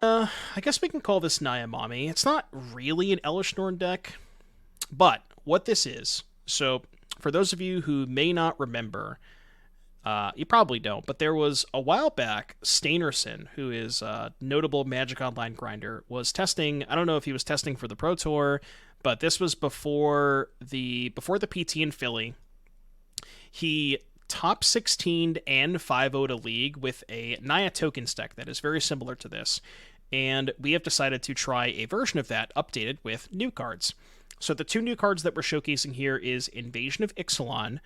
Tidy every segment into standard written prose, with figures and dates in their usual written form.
I guess we can call this Naya Mommy. It's not really an Elesh Norn deck, but what this is, so for those of you who may not remember, you probably don't, but there was a while back, Stainerson, who is a notable Magic Online grinder, was testing, I don't know if he was testing for the Pro Tour, but this was before the PT in Philly. He top 16'd and 5-0'd a league with a Naya tokens deck that is very similar to this, and we have decided to try a version of that updated with new cards. So the two new cards that we're showcasing here is Invasion of Ixalan,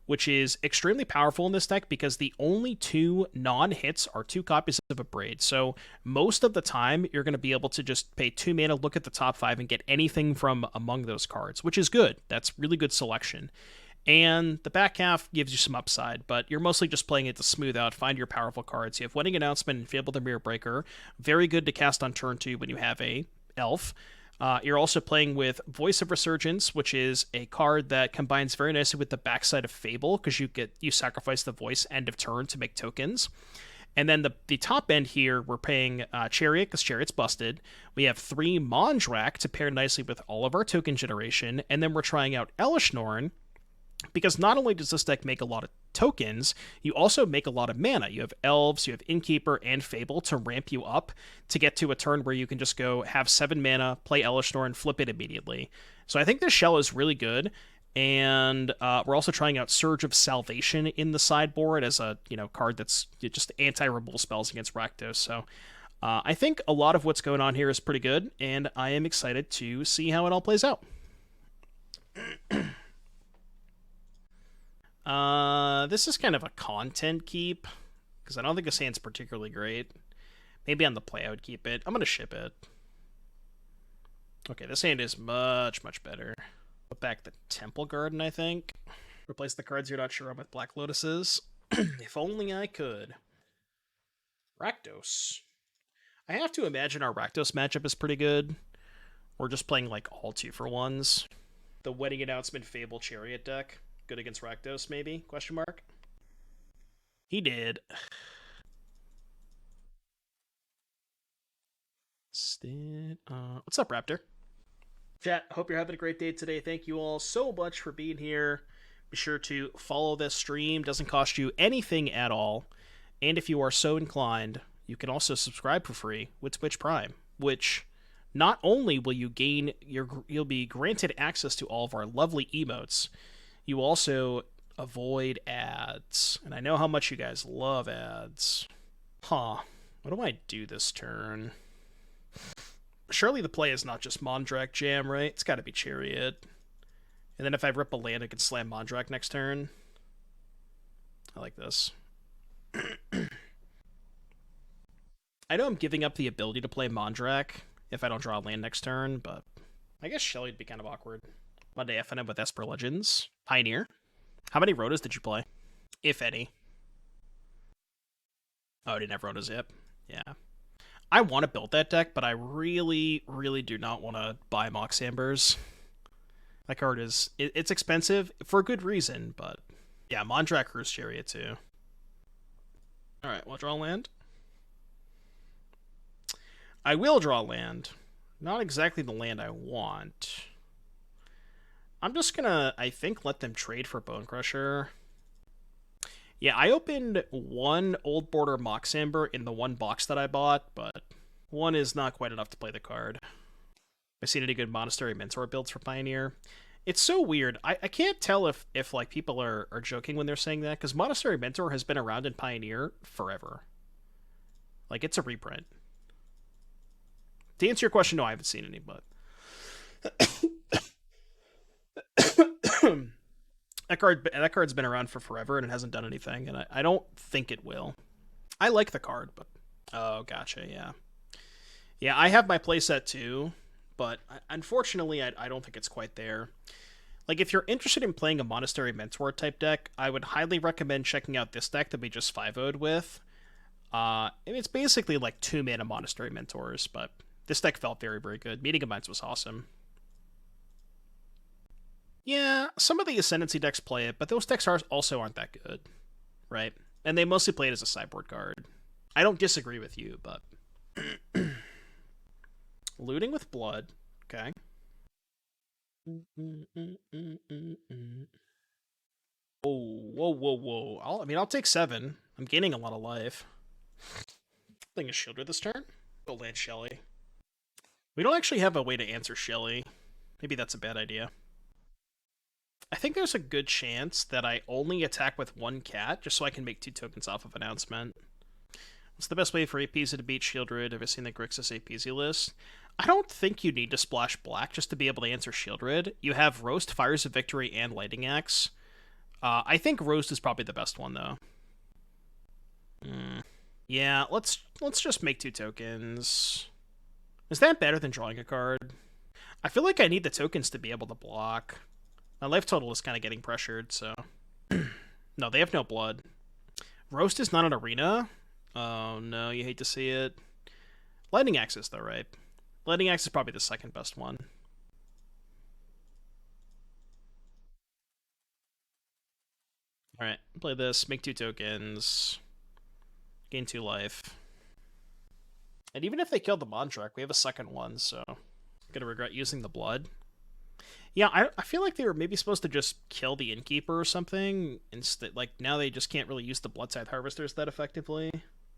which is extremely powerful in this deck because the only two non-hits are 2 copies of Abrade. So most of the time, you're going to be able to just pay 2 mana, look at the top 5, and get anything from among those cards, which is good. That's really good selection. And the back half gives you some upside, but you're mostly just playing it to smooth out, find your powerful cards. You have Wedding Announcement and Fable the Mirror Breaker. Very good to cast on turn 2 when you have a elf. You're also playing with Voice of Resurgence, which is a card that combines very nicely with the backside of Fable, because you sacrifice the voice end of turn to make tokens. And then the top end here, we're paying Chariot, because Chariot's busted. We have 3 Mondrak to pair nicely with all of our token generation, and then we're trying out Elesh Norn, because not only does this deck make a lot of tokens, you also make a lot of mana. You have Elves, you have Innkeeper, and Fable to ramp you up to get to a turn where you can just go have 7 mana, play Elesh Norn, flip it immediately. So I think this shell is really good, and we're also trying out Surge of Salvation in the sideboard as a card that's just anti-removal spells against Rakdos. So I think a lot of what's going on here is pretty good, and I am excited to see how it all plays out. This is kind of a content keep, because I don't think this hand's particularly great. Maybe on the play I would keep it. I'm going to ship it. Okay, this hand is much, much better. Put back the Temple Garden, I think. Replace the cards you're not sure on with Black Lotuses. If only I could. Rakdos. I have to imagine our Rakdos matchup is pretty good. We're just playing like all 2-for-1s. The Wedding Announcement Fable Chariot deck. Good against Rakdos, maybe? Question mark. He did. What's up, Raptor? Chat, hope you're having a great day today. Thank you all so much for being here. Be sure to follow this stream. Doesn't cost you anything at all. And if you are so inclined, you can also subscribe for free with Twitch Prime, which not only will you gain you'll be granted access to all of our lovely emotes, you also avoid ads. And I know how much you guys love ads. Huh. What do I do this turn? Surely the play is not just Mondrak Jam, right? It's got to be Chariot. And then if I rip a land, I can slam Mondrak next turn. I like this. I know I'm giving up the ability to play Mondrak if I don't draw a land next turn, but I guess Shelly would be kind of awkward. Monday FNM with Esper Legends. Pioneer. How many Rotas did you play? If any. Oh, I didn't have Rotas yet. Yeah. I want to build that deck, but I really, really do not want to buy Mox Ambers. That card is... It's expensive for a good reason, but... Yeah, Mondrak Cruise Chariot too. Alright, we'll draw land. I will draw land. Not exactly the land I want. I'm just gonna, I think, let them trade for Bone Crusher. Yeah, I opened 1 Old Border Mox Amber in the 1 box that I bought, but 1 is not quite enough to play the card. I've seen any good Monastery Mentor builds for Pioneer. It's so weird. I can't tell if like people are joking when they're saying that, because Monastery Mentor has been around in Pioneer forever. Like, it's a reprint. To answer your question, no, I haven't seen any, but... that card's been around for forever and it hasn't done anything, and I don't think it will. I like the card, but... Oh, gotcha, yeah. Yeah, I have my playset too, but unfortunately, I don't think it's quite there. Like, if you're interested in playing a Monastery Mentor type deck, I would highly recommend checking out this deck that we just 5-0'd with. It's basically like 2 mana Monastery Mentors, but this deck felt very, very good. Meeting of Minds was awesome. Yeah, some of the Ascendancy decks play it, but those decks also aren't that good, right? And they mostly play it as a sideboard card. I don't disagree with you, but... Looting with blood. Okay. Whoa. I mean, I'll take 7. I'm gaining a lot of life. Playing a Shielder this turn. Go land Shelly. We don't actually have a way to answer Shelly. Maybe that's a bad idea. I think there's a good chance that I only attack with 1 cat, just so I can make 2 tokens off of Announcement. What's the best way for APZ to beat Shieldred? Have I seen the Grixis APZ list? I don't think you need to splash black just to be able to answer Shieldred. You have Roast, Fires of Victory, and Lightning Axe. I think Roast is probably the best one, though. Yeah, let's just make 2 tokens. Is that better than drawing a card? I feel like I need the tokens to be able to block. My life total is kind of getting pressured, so... No, they have no blood. Roast is not an arena? Oh, no, you hate to see it. Lightning Axe is, though, right? Lightning Axe is probably the second best one. Alright, play this, make 2 tokens. Gain 2 life. And even if they kill the Mondrak, we have a second one, so... I'm gonna regret using the blood. Yeah, I feel like they were maybe supposed to just kill the Innkeeper or something. Instead, like, now they just can't really use the Bloodscythe Harvesters that effectively.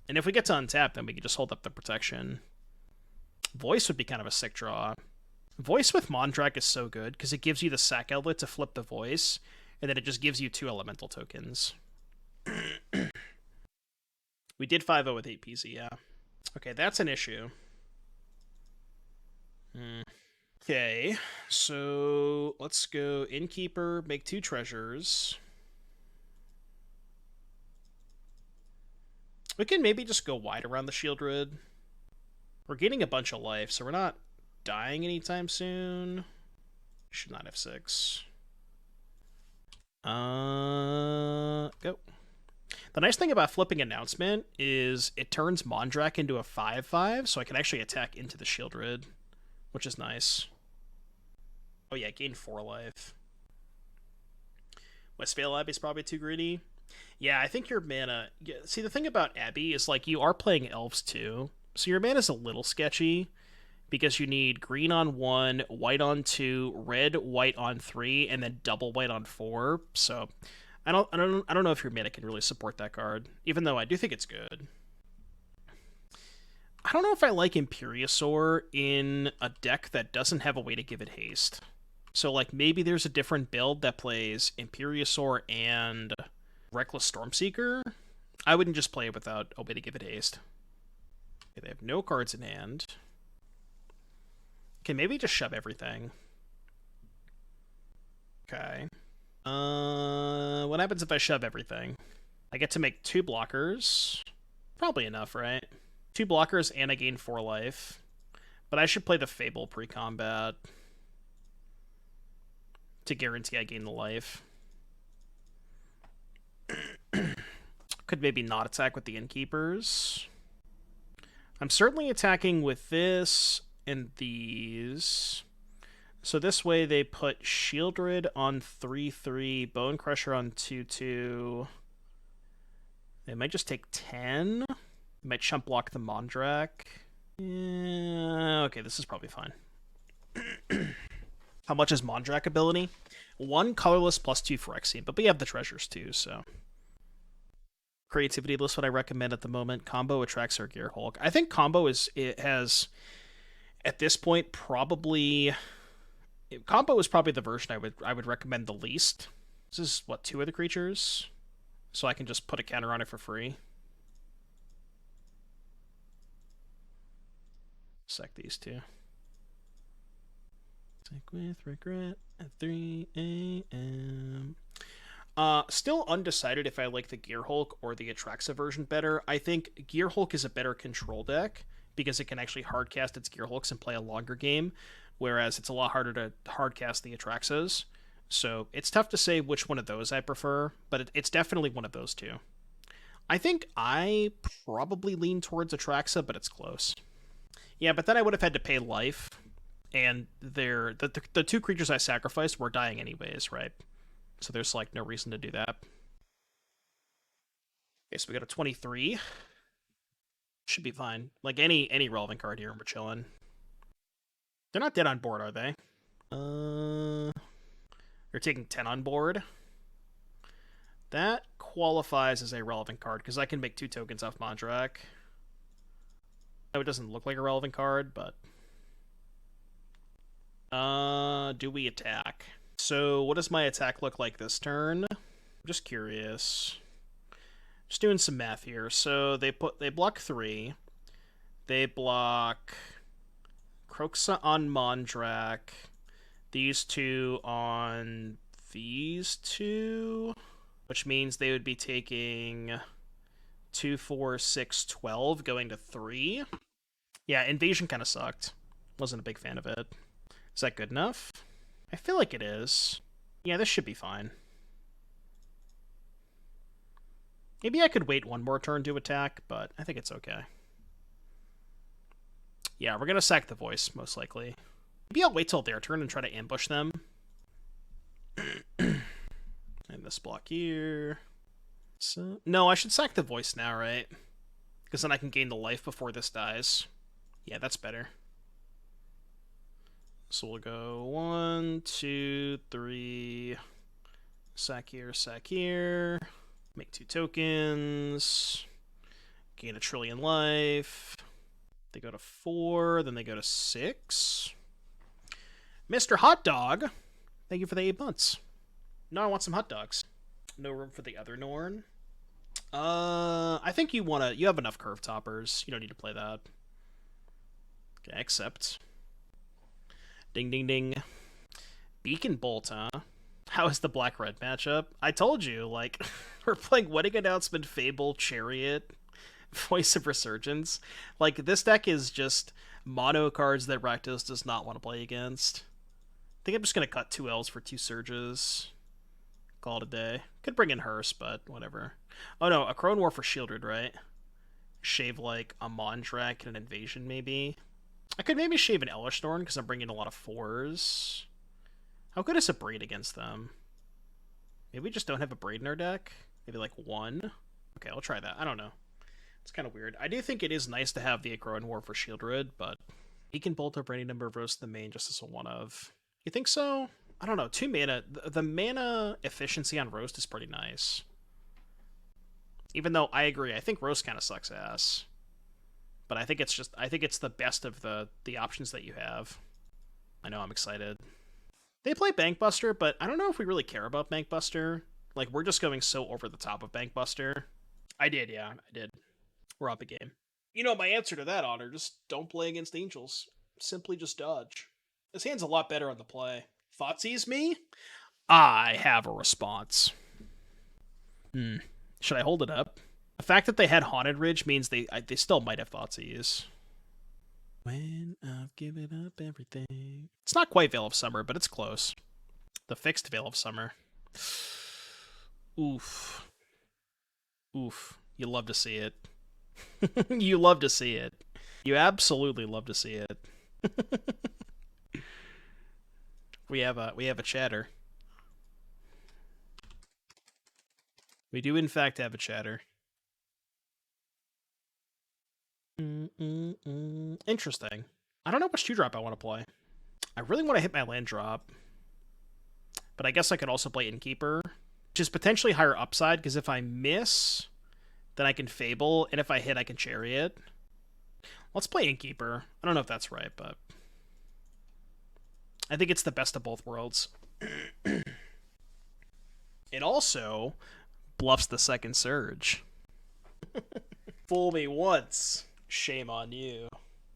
And if we get to untap, then we can just hold up the protection. Voice would be kind of a sick draw. Voice with Mondrak is so good, because it gives you the Sack Outlet to flip the Voice, and then it just gives you 2 elemental tokens. We did 5-0 with 8 PZ, yeah. Okay, that's an issue. Okay, so let's go Innkeeper, make 2 treasures. We can maybe just go wide around the Shieldred. We're getting a bunch of life, so we're not dying anytime soon. Should not have 6. Go. The nice thing about flipping Announcement is it turns Mondrak into a 5/5, so I can actually attack into the Shieldred, which is nice. Oh yeah, gain 4 life. Westphal Abbey's probably too greedy. Yeah, I think your mana... Yeah, see, the thing about Abbey is, like, you are playing Elves too, so your mana's a little sketchy, because you need green on 1, white on 2, red, white on 3, and then double white on 4, so... I don't know if your mana can really support that card, even though I do think it's good. I don't know if I like Imperiosaur in a deck that doesn't have a way to give it haste. So, like, maybe there's a different build that plays Imperiosaur and Reckless Stormseeker. I wouldn't just play it without a way to give it haste. Okay, they have no cards in hand. Okay, maybe just shove everything. Okay. What happens if I shove everything? I get to make 2 blockers. Probably enough, right? 2 blockers and I gain 4 life. But I should play the Fable pre-combat to guarantee I gain the life. Could maybe not attack with the Innkeepers. I'm certainly attacking with this and these. So this way they put Shieldred on 3/3, Bone Crusher on 2/2. They might just take 10. They might chump block the Mondrak. Yeah, okay, this is probably fine. How much is Mondrak ability? 1 colorless plus 2 Phyrexian, but we have the treasures too, so. Creativity list, what I recommend at the moment. Combo Atraxa or Gearhulk. I think Combo has, at this point, probably... Combo is probably the version I would recommend the least. This is, what, 2 of the creatures? So I can just put a counter on it for free. Sack these 2. Sack with regret at 3 a.m. Still undecided if I like the Gearhulk or the Atraxa version better. I think Gearhulk is a better control deck because it can actually hardcast its Gearhulks and play a longer game, whereas it's a lot harder to hardcast the Atraxas. So it's tough to say which one of those I prefer, but it's definitely one of those 2. I think I probably lean towards Atraxa, but it's close. Yeah, but then I would have had to pay life, and the 2 creatures I sacrificed were dying anyways, right? So there's, like, no reason to do that. Okay, so we got a 23. Should be fine. Like, any relevant card here, and we're chilling. They're not dead on board, are they? They're taking 10 on board. That qualifies as a relevant card, because I can make 2 tokens off Mondrak. No, it doesn't look like a relevant card, but... do we attack? So, what does my attack look like this turn? I'm just curious. Just doing some math here. So, they block 3. They block Kroxa on Mondrak. These 2 on these 2. Which means they would be taking 2, 4, 6, 12, going to 3. Yeah, Invasion kind of sucked. Wasn't a big fan of it. Is that good enough? I feel like it is. Yeah, this should be fine. Maybe I could wait one more turn to attack, but I think it's okay. Yeah, we're going to sack the Voice, most likely. Maybe I'll wait till their turn and try to ambush them. And this block here. So, no, I should sack the Voice now, right? Because then I can gain the life before this dies. Yeah, that's better. So we'll go 1, 2, 3. Sack here. Make 2 tokens. Gain a trillion life. They go to 4, then they go to 6. Mr. Hot Dog, thank you for the 8 months. No, I want some hot dogs. No room for the other Norn. I think you have enough curve toppers. You don't need to play that. Okay, accept. Ding, ding, ding. Beacon Bolt, huh? How is the black-red matchup? I told you, like, we're playing Wedding Announcement, Fable, Chariot, Voice of Resurgence. Like, this deck is just mono cards that RAKDOS does not want to play against. I think I'm just going to cut 2 L's for 2 Surges. Call it a day. Could bring in Hearse, but whatever. Oh no, Akroan War for Shieldred, right? Shave like a Mondrak and an Invasion, maybe. I could maybe shave an Elesh Norn because I'm bringing a lot of 4s. How good is Abrade against them? Maybe we just don't have Abrade in our deck? Maybe like 1? Okay, I'll try that. I don't know. It's kind of weird. I do think it is nice to have the Akroan War for Shieldred, but he can bolt up any number of roasts to the main just as a 1-of. You think so? I don't know. 2 mana. The mana efficiency on Roast is pretty nice. Even though I agree, I think Roast kind of sucks ass. But I think it's the best of the options that you have. I know, I'm excited. They play Bankbuster, but I don't know if we really care about Bankbuster. Like, we're just going so over the top of Bankbuster. I did, yeah, I did. We're up a game. You know my answer to that, Honor. Just don't play against Angels. Simply just dodge. This hand's a lot better on the play. Thoughtseize me? I have a response. Should I hold it up? The fact that they had Haunted Ridge means they still might have Thoughtseize. When I've given up everything. It's not quite Veil of Summer, but it's close. The fixed Veil of Summer. Oof. Oof. You love to see it. You love to see it. You absolutely love to see it. We have a chatter. We do in fact have a chatter. Interesting. I don't know which 2-drop I want to play. I really want to hit my land drop. But I guess I could also play Innkeeper, which is potentially higher upside, because if I miss, then I can Fable, and if I hit, I can Chariot. Let's play Innkeeper. I don't know if that's right, but I think it's the best of both worlds. It also bluffs the second Surge. Fool me once. Shame on you.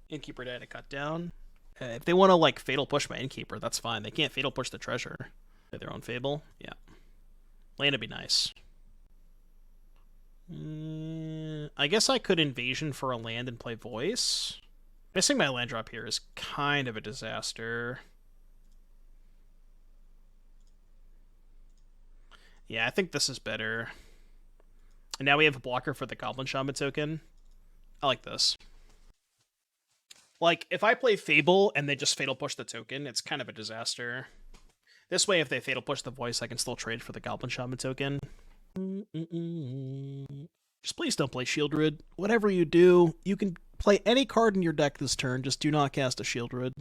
Innkeeper died to cut down. If they want to, like, Fatal Push my Innkeeper, that's fine. They can't Fatal Push the Treasure. Play their own Fable? Yeah. Land would be nice. I guess I could Invasion for a land and play Voice. Missing my land drop here is kind of a disaster. Yeah, I think this is better. And now we have a blocker for the Goblin Shaman token. I like this. Like, if I play Fable and they just Fatal Push the token, it's kind of a disaster. This way, if they Fatal Push the Voice, I can still trade for the Goblin Shaman token. Just please don't play Shieldred. Whatever you do, you can play any card in your deck this turn, just do not cast a Shieldred.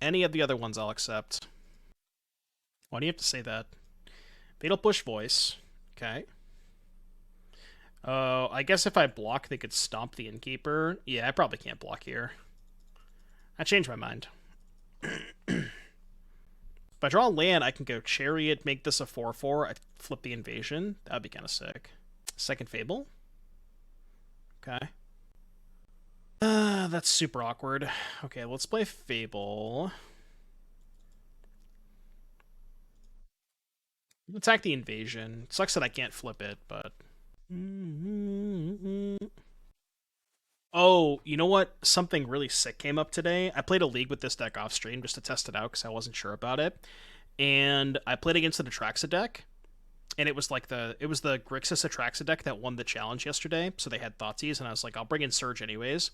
Any of the other ones I'll accept. Why do you have to say that? Fatal Push Voice. Okay. Oh, I guess if I block, they could stomp the Innkeeper. Yeah, I probably can't block here. I changed my mind. If I draw land, I can go Chariot, make this a 4/4. I flip the Invasion. That'd be kind of sick. Second Fable. Okay. That's super awkward. Okay, let's play Fable. Attack the Invasion. It sucks that I can't flip it, but... Oh, you know what? Something really sick came up today. I played a league with this deck off stream just to test it out because I wasn't sure about it. And I played against an Atraxa deck. And it was like the Grixis Atraxa deck that won the challenge yesterday. So they had Thoughtseize, and I was like, I'll bring in Surge anyways.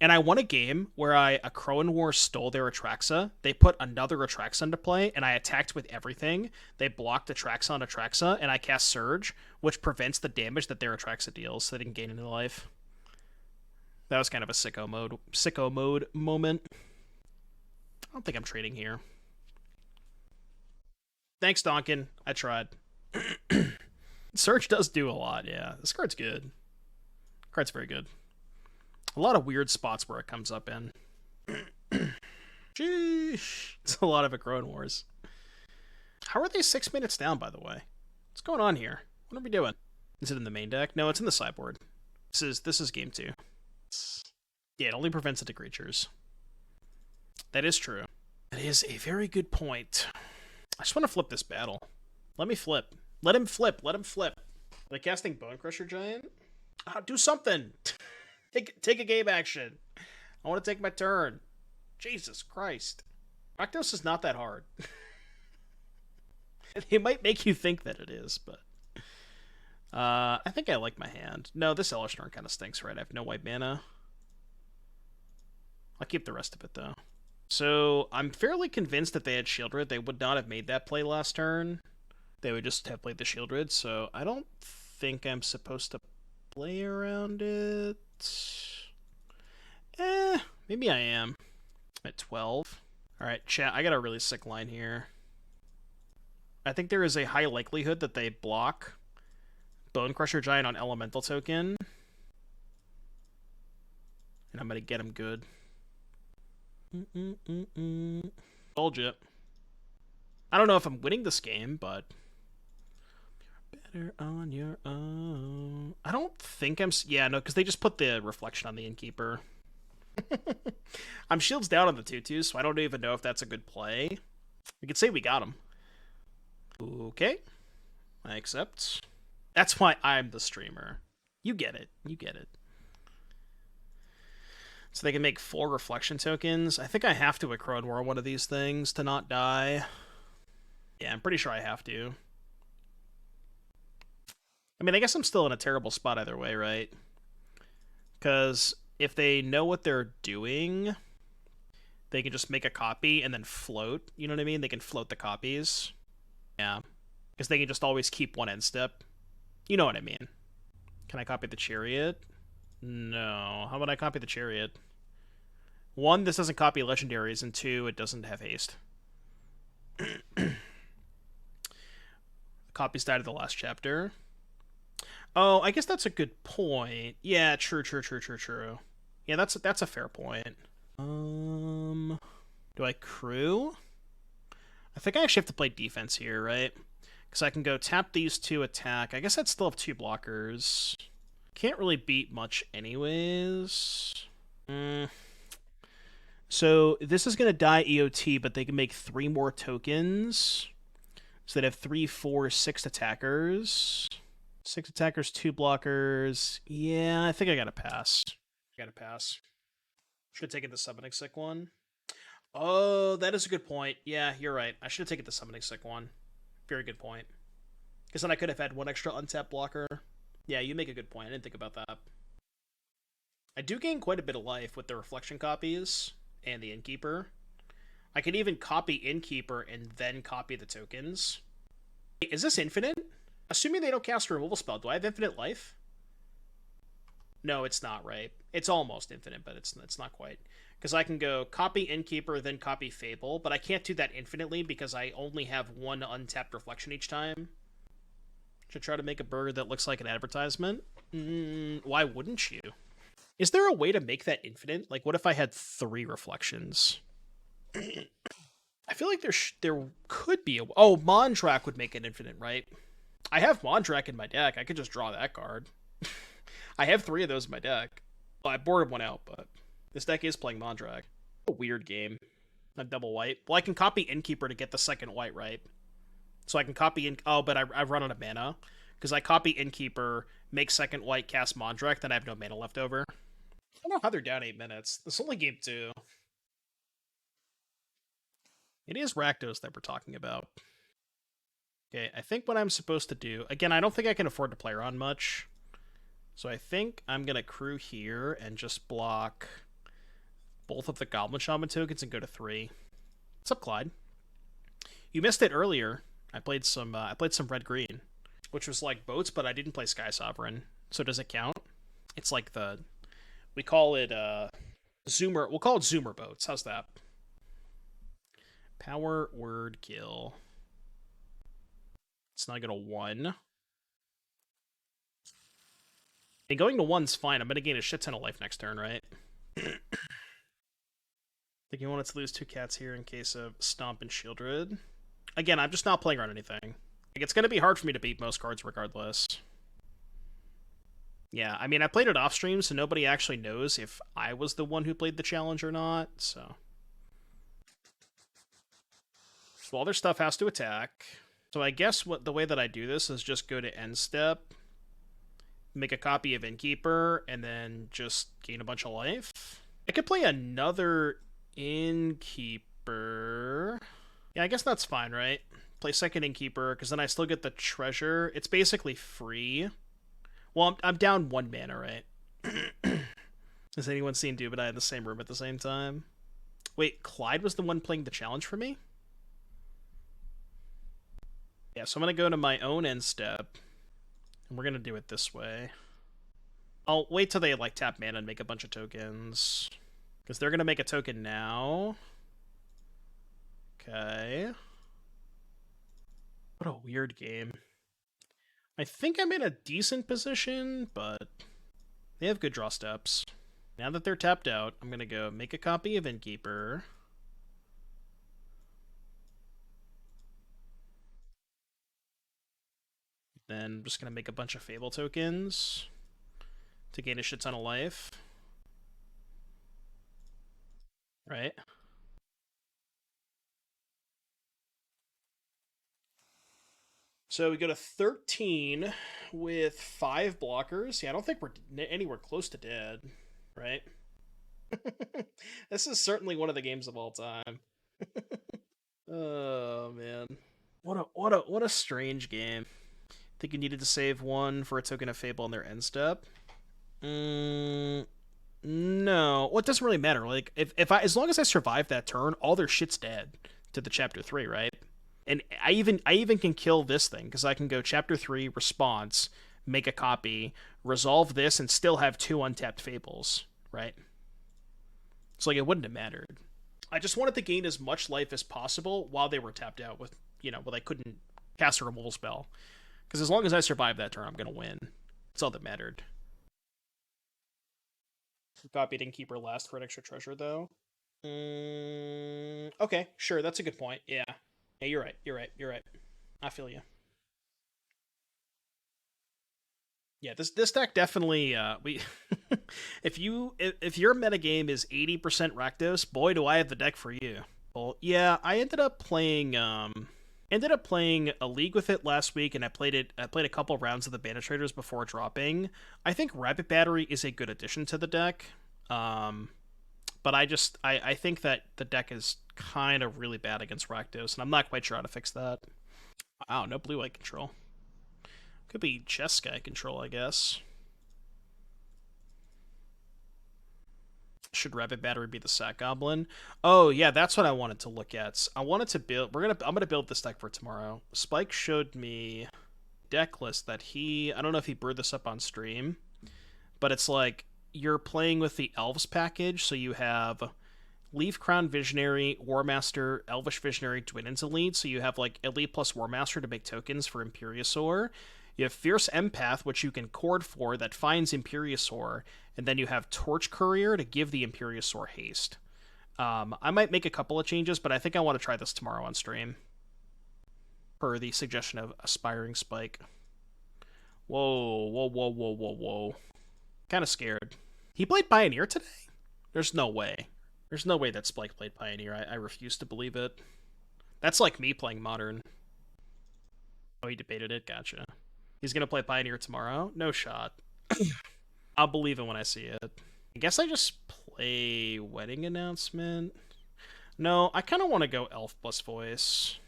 And I won a game where Akroan War stole their Atraxa. They put another Atraxa into play, and I attacked with everything. They blocked Atraxa on Atraxa, and I cast Surge, which prevents the damage that their Atraxa deals, so they didn't gain any life. That was kind of a sicko mode moment. I don't think I'm trading here. Thanks, Donkin. I tried. Surge does do a lot, yeah. This card's good. Card's very good. A lot of weird spots where it comes up in. Sheesh. It's a lot of Akroan Wars. How are they 6 minutes down, by the way? What's going on here? What are we doing? Is it in the main deck? No, it's in the sideboard. This is game 2. Yeah, it only prevents it to creatures. That is true. That is a very good point. I just want to flip this battle. Let me flip. Let him flip. Let him flip. Are they casting Bone Crusher Giant? Do something. Take a game action. I want to take my turn. Jesus Christ. RAKDOS is not that hard. It might make you think that it is, but... I think I like my hand. No, this Elesh Norn kind of stinks, right? I have no white mana. I'll keep the rest of it, though. So, I'm fairly convinced that they had Shieldred. They would not have made that play last turn. They would just have played the Shieldred, so I don't think I'm supposed to play around it. Maybe I am. I'm at 12. Alright, chat, I got a really sick line here. I think there is a high likelihood that they block Bone Crusher Giant on Elemental token. And I'm going to get him good. Told you. I don't know if I'm winning this game, but... Better on your own. I don't think I'm... Yeah, no, because they just put the reflection on the Innkeeper. I'm shields down on the 2/2, so I don't even know if that's a good play. We could say we got him. Okay. I accept. That's why I'm the streamer. You get it. You get it. So they can make 4 reflection tokens. I think I have to Akroan War one of these things to not die. Yeah, I'm pretty sure I have to. I mean, I guess I'm still in a terrible spot either way, right? Because if they know what they're doing, they can just make a copy and then float. You know what I mean? They can float the copies. Yeah. Because they can just always keep one end step. You know what I mean. Can I copy the Chariot? No. How about I copy the Chariot? 1, this doesn't copy legendaries, and 2, it doesn't have haste. Copies died at the last chapter. Oh, I guess that's a good point. Yeah, true. Yeah, that's a fair point. Do I crew? I think I actually have to play defense here, right? Because I can go tap these 2 attack. I guess I'd still have 2 blockers. Can't really beat much anyways. So this is going to die EOT, but they can make 3 more tokens. So they'd have 3, 4, 6 attackers. 6 attackers, 2 blockers. Yeah, I think I gotta pass. Should have taken the Summoning Sick one. Oh, that is a good point. Yeah, you're right. I should have taken the Summoning Sick one. Very good point. Because then I could have had 1 extra untapped blocker. Yeah, you make a good point. I didn't think about that. I do gain quite a bit of life with the reflection copies and the Innkeeper. I could even copy Innkeeper and then copy the tokens. Is this infinite? Assuming they don't cast a removal spell, do I have infinite life? No, it's not, right? It's almost infinite, but it's not quite. Because I can go copy Innkeeper, then copy Fable, but I can't do that infinitely because I only have one untapped reflection each time. Should try to make a bird that looks like an advertisement? Why wouldn't you? Is there a way to make that infinite? Like, what if I had 3 reflections? I feel like there could be a... Oh, Mondrak would make it infinite, right? I have Mondrak in my deck. I could just draw that card. I have 3 of those in my deck. Well, I boarded one out, but this deck is playing Mondrak. A weird game. A double white. Well, I can copy Innkeeper to get the second white, right? So I can copy in. Oh, but I run out of mana because I copy Innkeeper, make second white, cast Mondrak, then I have no mana left over. I don't know how they're down 8 minutes. This is only game 2. It is RAKDOS that we're talking about. Okay, I think what I'm supposed to do... Again, I don't think I can afford to play around much. So I think I'm going to crew here and just block both of the Goblin Shaman tokens and go to 3. What's up, Clyde? You missed it earlier. I played some red-green, which was like boats, but I didn't play Sky Sovereign. So does it count? It's like the... We call it Zoomer... We'll call it Zoomer boats. How's that? Power, word, kill. It's not going to 1. And going to 1's fine. I'm going to gain a shit ton of life next turn, right? Think you wanted to lose 2 cats here in case of Stomp and Shieldred. Again, I'm just not playing around anything. Like, it's going to be hard for me to beat most cards regardless. Yeah, I mean, I played it off stream, so nobody actually knows if I was the one who played the challenge or not, so... So all their stuff has to attack. So I guess the way that I do this is just go to end step, make a copy of Innkeeper, and then just gain a bunch of life. I could play another Innkeeper. Yeah, I guess that's fine, right? Play second Innkeeper, because then I still get the treasure. It's basically free. Well, I'm down 1 mana, right? Has anyone seen Dubadai in the same room at the same time? Wait, Clyde was the one playing the challenge for me? Yeah, so I'm going to go to my own end step, and we're going to do it this way. I'll wait till they, like, tap mana and make a bunch of tokens, because they're going to make a token now. Okay. What a weird game. I think I'm in a decent position, but they have good draw steps. Now that they're tapped out, I'm going to go make a copy of Innkeeper. Then I'm just going to make a bunch of Fable tokens to gain a shit ton of life. Right? So we go to 13 with 5 blockers. Yeah, I don't think we're anywhere close to dead, right? This is certainly one of the games of all time. Oh man, what a strange game. Think you needed to save 1 for a token of Fable in their end step? No. Well, it doesn't really matter. Like, as long as I survive that turn, all their shit's dead to the chapter 3, right? And I even can kill this thing, because I can go chapter 3, response, make a copy, resolve this, and still have 2 untapped Fables, right? So, like, it wouldn't have mattered. I just wanted to gain as much life as possible while they were tapped out with, I couldn't cast a removal spell. Because as long as I survive that turn, I'm going to win. That's all that mattered. Copied Innkeeper last for an extra treasure, though. Okay, sure, that's a good point. Yeah. Yeah, you're right. I feel you. Yeah, this deck definitely if your metagame is 80% RAKDOS, boy do I have the deck for you. Well, yeah, I ended up playing a league with it last week, and I played a couple rounds of the Bandit Traders before dropping. I think Rapid Battery is a good addition to the deck. But I think that the deck is kind of really bad against RAKDOS, and I'm not quite sure how to fix that. Wow, no blue-white control. Could be chess guy control, I guess. Should Rapid Battery be the Sack Goblin? Oh yeah, that's what I wanted to look at. I wanted to build. I'm gonna build this deck for tomorrow. Spike showed me deck list that I don't know if he brewed this up on stream, but it's like you're playing with the Elves package, so you have Leaf Crown Visionary, Warmaster, Elvish Visionary, Dwinnen's Elite, so you have like Elite plus Warmaster to make tokens for Imperiosaur. You have Fierce Empath, which you can chord for, that finds Imperiosaur, and then you have Torch Courier to give the Imperiosaur haste. I might make a couple of changes, but I think I want to try this tomorrow on stream. Per the suggestion of Aspiring Spike. Whoa, whoa, whoa, whoa, whoa, whoa. Kind of scared. He played Pioneer today? There's no way. There's no way that Spike played Pioneer. I refuse to believe it. That's like me playing Modern. Oh, he debated it? Gotcha. He's gonna play Pioneer tomorrow? No shot. I'll believe it when I see it. I guess I just play Wedding Announcement. No, I kind of want to go Elf plus Voice.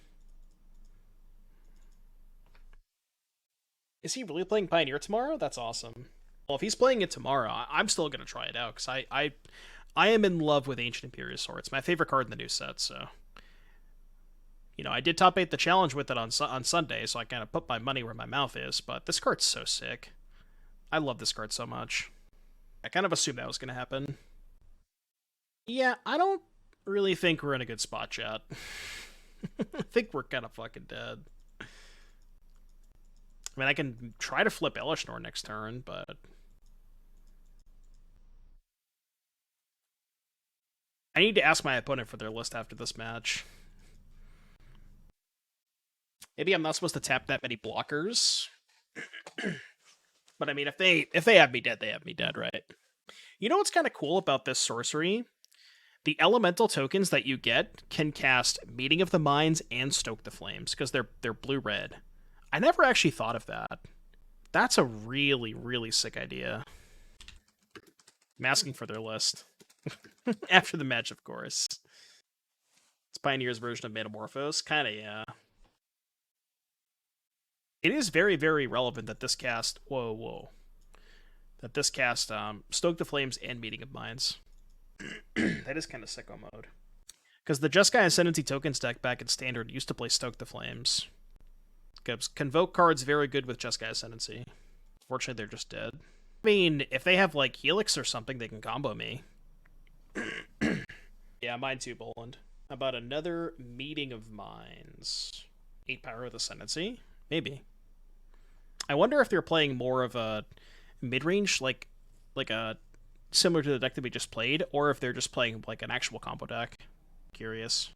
Is he really playing Pioneer tomorrow? That's awesome. Well, if he's playing it tomorrow, I'm still going to try it out, because I am in love with Ancient Imperiosaur. It's my favorite card in the new set, so... You know, I did top 8 the challenge with it on Sunday, so I kind of put my money where my mouth is, but this card's so sick. I love this card so much. I kind of assumed that was going to happen. Yeah, I don't really think we're in a good spot yet. I think we're kind of fucking dead. I mean, I can try to flip Elesh Norn next turn, but... I need to ask my opponent for their list after this match. Maybe I'm not supposed to tap that many blockers. But I mean, if they have me dead, they have me dead, right? You know what's kind of cool about this sorcery? The elemental tokens that you get can cast Meeting of the Minds and Stoke the Flames, because they're blue-red. I never actually thought of that. That's a really, really sick idea. I'm asking for their list. After the match, of course. It's Pioneer's version of Metamorphose. Kinda, yeah. It is very, very relevant that this cast... Whoa, whoa. That this cast Stoke the Flames and Meeting of Minds. That is kind of sicko mode. Because the Jeskai Ascendancy Tokens deck back in Standard used to play Stoke the Flames. Because Convoke card's very good with Jeskai Ascendancy. Fortunately, they're just dead. I mean, if they have, like, Helix or something, they can combo me. Yeah, mine too, Boland. How about another Meeting of Minds? 8 power with Ascendancy? Maybe. I wonder if they're playing more of a mid-range, like a similar to the deck that we just played, or if they're just playing like an actual combo deck. Curious.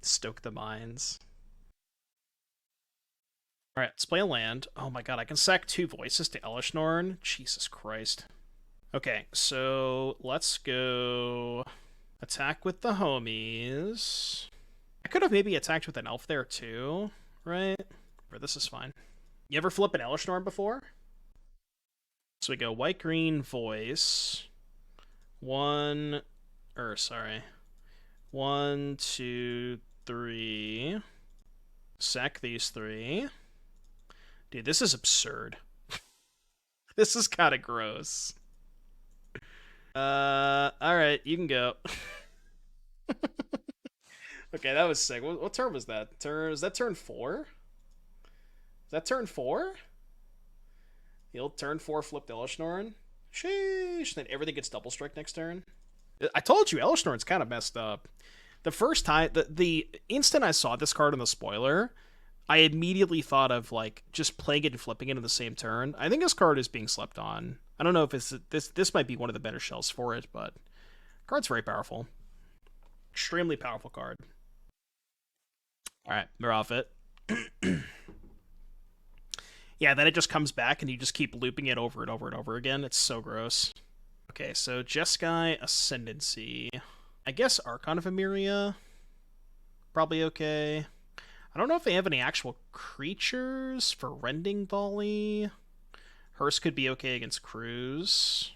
Stoke the Minds. Alright, let's play a land. Oh my god, I can sack 2 voices to Elesh Norn? Jesus Christ. Okay, so let's go attack with the homies. I could have maybe attacked with an elf there too, right? But this is fine. You ever flip an Elesh Norn before? So we go white-green voice. 1, 2, 3. Sack these 3. Dude, this is absurd. This is kind of gross. Alright, you can go. Okay, that was sick. What turn was that? Was that turn 4? Is that turn 4? The old turn 4 flipped Elesh Norn? Sheesh. Then everything gets double strike next turn. I told you, Elesh Norn's kind of messed up. The first time, the instant I saw this card in the spoiler, I immediately thought of, like, just playing it and flipping it in the same turn. I think this card is being slept on. I don't know if it's this might be one of the better shells for it, but card's very powerful. Extremely powerful card. Alright, we're off it. Yeah, then it just comes back and you just keep looping it over and over and over again. It's so gross. Okay, so Jeskai Ascendancy. I guess Archon of Emeria. Probably okay. I don't know if they have any actual creatures for Rending Volley. Hearse could be okay against Cruise.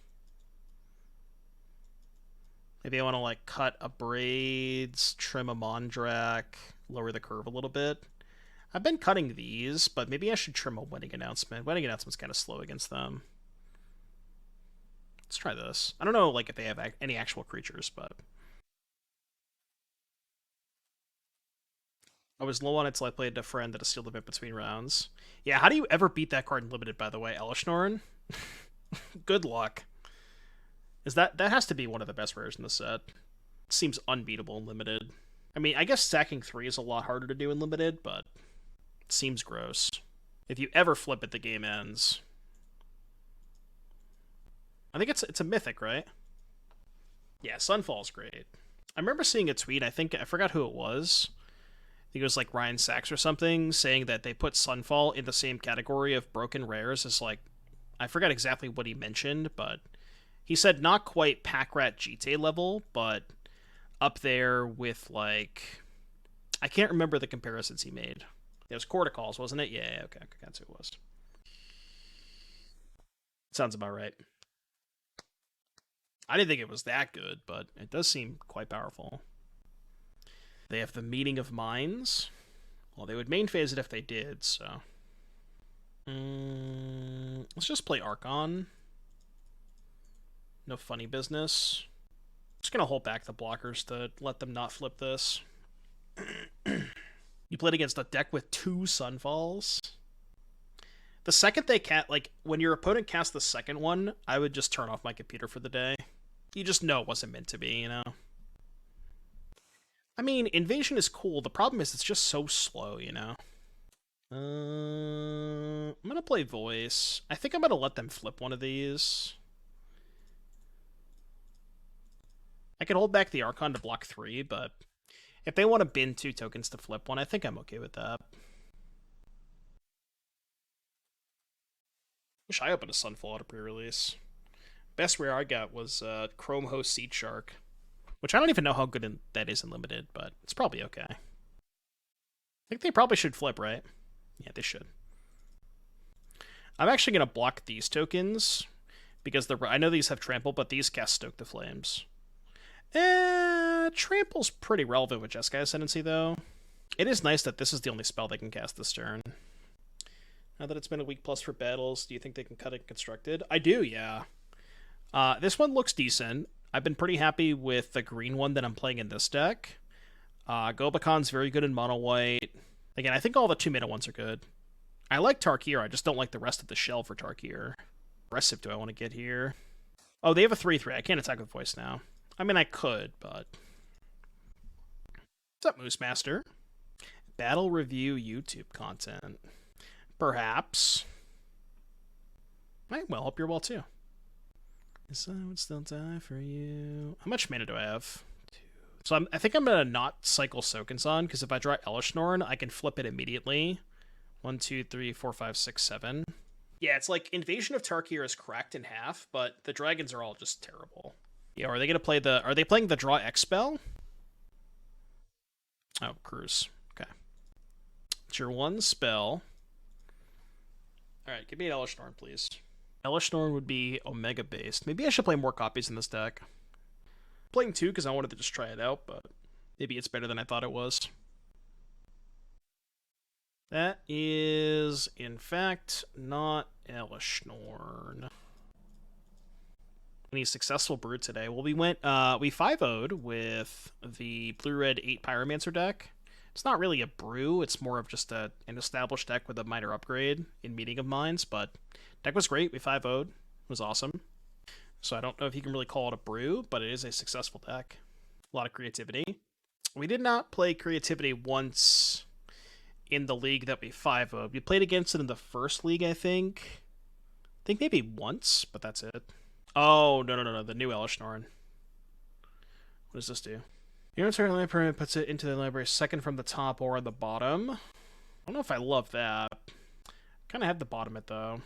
Maybe I want to, like, cut Abrades, trim a Mondrak, lower the curve a little bit. I've been cutting these, but maybe I should trim a Wedding Announcement. Wedding Announcement's kind of slow against them. Let's try this. I don't know, like, if they have any actual creatures, but... I was low on it till I played a friend at a sealed event between rounds. Yeah, how do you ever beat that card in Limited, by the way? Elesh Norn? Good luck. That has to be one of the best rares in the set. Seems unbeatable in Limited. I mean, I guess stacking 3 is a lot harder to do in Limited, but it seems gross. If you ever flip it, the game ends. I think it's a mythic, right? Yeah, Sunfall's great. I remember seeing a tweet, I forgot who it was. I think it was like Ryan Sachs or something, saying that they put Sunfall in the same category of broken rares as like, I forgot exactly what he mentioned, but he said not quite Pack Rat GTA level, but up there with like, I can't remember the comparisons he made. It was Corticals, wasn't it? Yeah, okay, that's who it was. Sounds about right. I didn't think it was that good, but it does seem quite powerful. They have the Meeting of Minds. Well, they would main phase it if they did, so. Let's just play Archon. No funny business. Just gonna hold back the blockers to let them not flip this. You played against a deck with 2 Sunfalls. The second they like, when your opponent casts the second one, I would just turn off my computer for the day. You just know it wasn't meant to be, you know? I mean, Invasion is cool. The problem is it's just so slow, you know? I'm gonna play Voice. I think I'm gonna let them flip one of these. I could hold back the Archon to block 3, but if they want to bin 2 tokens to flip one, I think I'm okay with that. Wish I opened a Sunfall out of pre-release. Best rare I got was Chrome Host Seed Shark, which I don't even know how good that is in Limited, but it's probably okay. I think they probably should flip, right? Yeah, they should. I'm actually going to block these tokens, because I know these have Trample, but these cast Stoke the Flames. Trample's pretty relevant with Jeskai Ascendancy, though. It is nice that this is the only spell they can cast this turn. Now that it's been a week plus for battles, do you think they can cut it constructed? I do, yeah. This one looks decent. I've been pretty happy with the green one that I'm playing in this deck. Gobakon's very good in mono white. Again, I think all the 2-mana ones are good. I like Tarkir, I just don't like the rest of the shell for Tarkir. Aggressive do I want to get here? Oh, they have a 3/3. I can't attack with Voice now. I mean, I could, but... What's up, Moose Master? Battle review YouTube content. Perhaps. Well, hope you're well, too. Yes, I would still die for you. How much mana do I have? 2. So I think I'm going to not cycle Sokenzan, because if I draw Elesh Norn, I can flip it immediately. 1, 2, 3, 4, 5, 6, 7. Yeah, it's like Invasion of Tarkir is cracked in half, but the dragons are all just terrible. Yeah, are they going to play the... Are they playing the Draw X spell? Oh, Cruise. Okay. It's your 1 spell. Alright, give me an Elesh Norn, please. Elesh Norn would be Omega based. Maybe I should play more copies in this deck. Playing 2 because I wanted to just try it out, but maybe it's better than I thought it was. That is, in fact, not Elesh Norn. Any successful brew today? Well, we 5-0'd with the blue-red 8 Pyromancer deck. It's not really a brew, it's more of just an established deck with a minor upgrade in Meeting of Minds, but deck was great, we 5-0'd. It was awesome. So I don't know if you can really call it a brew, but it is a successful deck. A lot of creativity. We did not play creativity once in the league that we 5-0'd. We played against it in the first league, I think. I think maybe once, but that's it. Oh, no, the new Elesh Norn. What does this do? Your entire library puts it into the library second from the top or the bottom. I don't know if I love that. Kind of have to bottom it, though.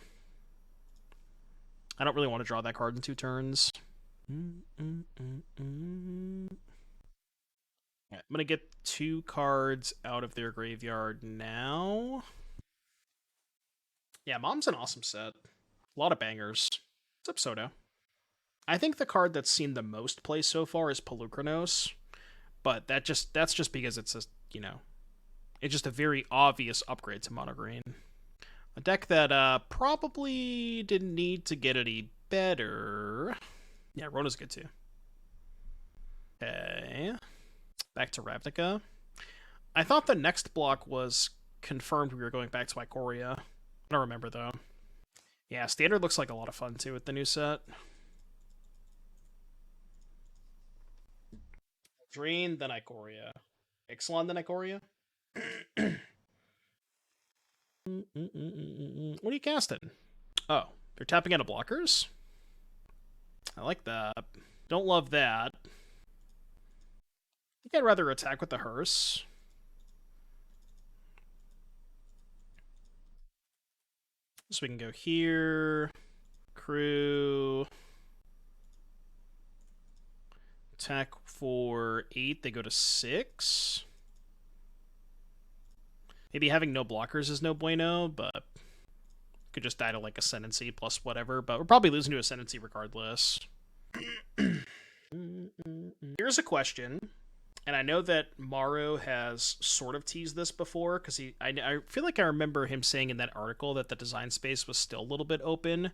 I don't really want to draw that card in 2 turns. Right, I'm going to get 2 cards out of their graveyard now. Yeah, Mom's an awesome set. A lot of bangers. What's up, Soto? I think the card that's seen the most play so far is Pelucranos, but that's just because it's it's just a very obvious upgrade to mono green. A deck that probably didn't need to get any better. Yeah, Rona's good too. Okay, back to Ravnica. I thought the next block was confirmed we were going back to Ikoria. I don't remember though. Yeah, Standard looks like a lot of fun too with the new set. Drain, then Ikoria. Ixalan, then Ikoria? What are you casting? Oh, they're tapping out of blockers? I like that. Don't love that. I think I'd rather attack with the hearse. So we can go here. Crew. Attack for 8, they go to 6. Maybe having no blockers is no bueno, but could just die to like Ascendancy plus whatever, but we're probably losing to Ascendancy regardless. Here's a question, and I know that Morrow has sort of teased this before, because I feel like I remember him saying in that article that the design space was still a little bit open.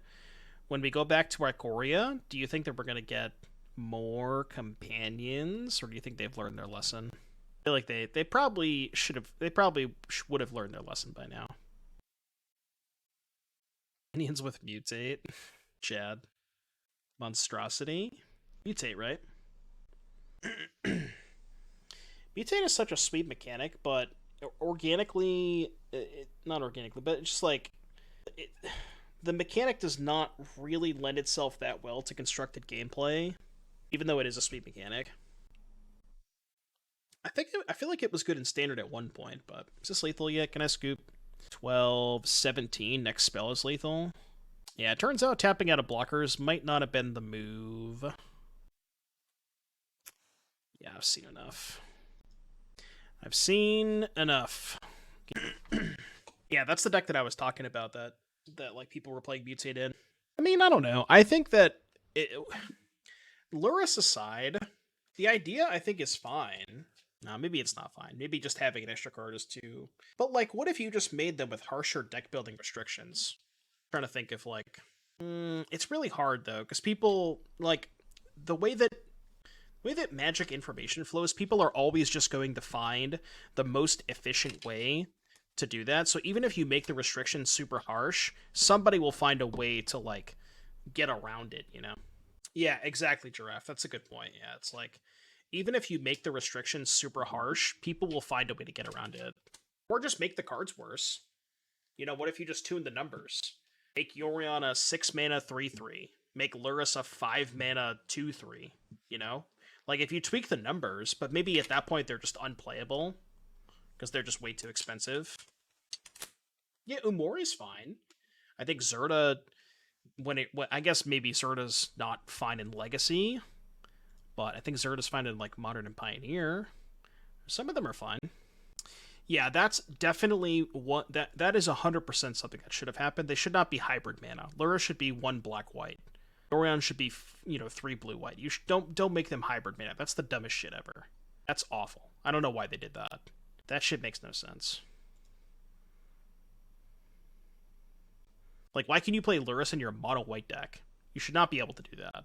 When we go back to Ikoria, do you think that we're going to get more companions, or do you think they've learned their lesson? I feel like they probably would have learned their lesson by now. Companions with mutate. Chad. Monstrosity. Mutate, right? Mutate is such a sweet mechanic, but organically, not organically, but just like the mechanic does not really lend itself that well to constructed gameplay, even though it is a sweet mechanic. I feel like it was good in standard at one point, but is this lethal yet? Can I scoop? 12, 17. Next spell is lethal. Yeah, it turns out tapping out of blockers might not have been the move. Yeah, I've seen enough. I've seen enough. Yeah, that's the deck that I was talking about that like people were playing mutate in. I mean, I don't know. I think that Lurrus aside, the idea I think is fine. No, maybe it's not fine. Maybe just having an extra card is too. But like, what if you just made them with harsher deck building restrictions? I'm trying to think if like, it's really hard though, because people like the way that Magic information flows, people are always just going to find the most efficient way to do that. So even if you make the restrictions super harsh, somebody will find a way to like get around it, you know? Yeah, exactly, Giraffe. That's a good point. Yeah, it's like, even if you make the restrictions super harsh, people will find a way to get around it. Or just make the cards worse. You know, what if you just tune the numbers? Make Yorion a 6 mana 3/3. Make Lurrus a 5 mana 2/3. You know? Like, if you tweak the numbers, but maybe at that point they're just unplayable. Because they're just way too expensive. Yeah, Umori's fine. I think Zerta, I guess maybe Zerta's not fine in Legacy. But I think Zerta's fine in like Modern and Pioneer. Some of them are fine. Yeah, that's definitely what that is 100% something that should have happened. They should not be hybrid mana. Lura should be 1 black-white. Orion should be 3 blue-white. You don't make them hybrid mana. That's the dumbest shit ever. That's awful. I don't know why they did that. That shit makes no sense. Like, why can you play Lurrus in your mono-white deck? You should not be able to do that.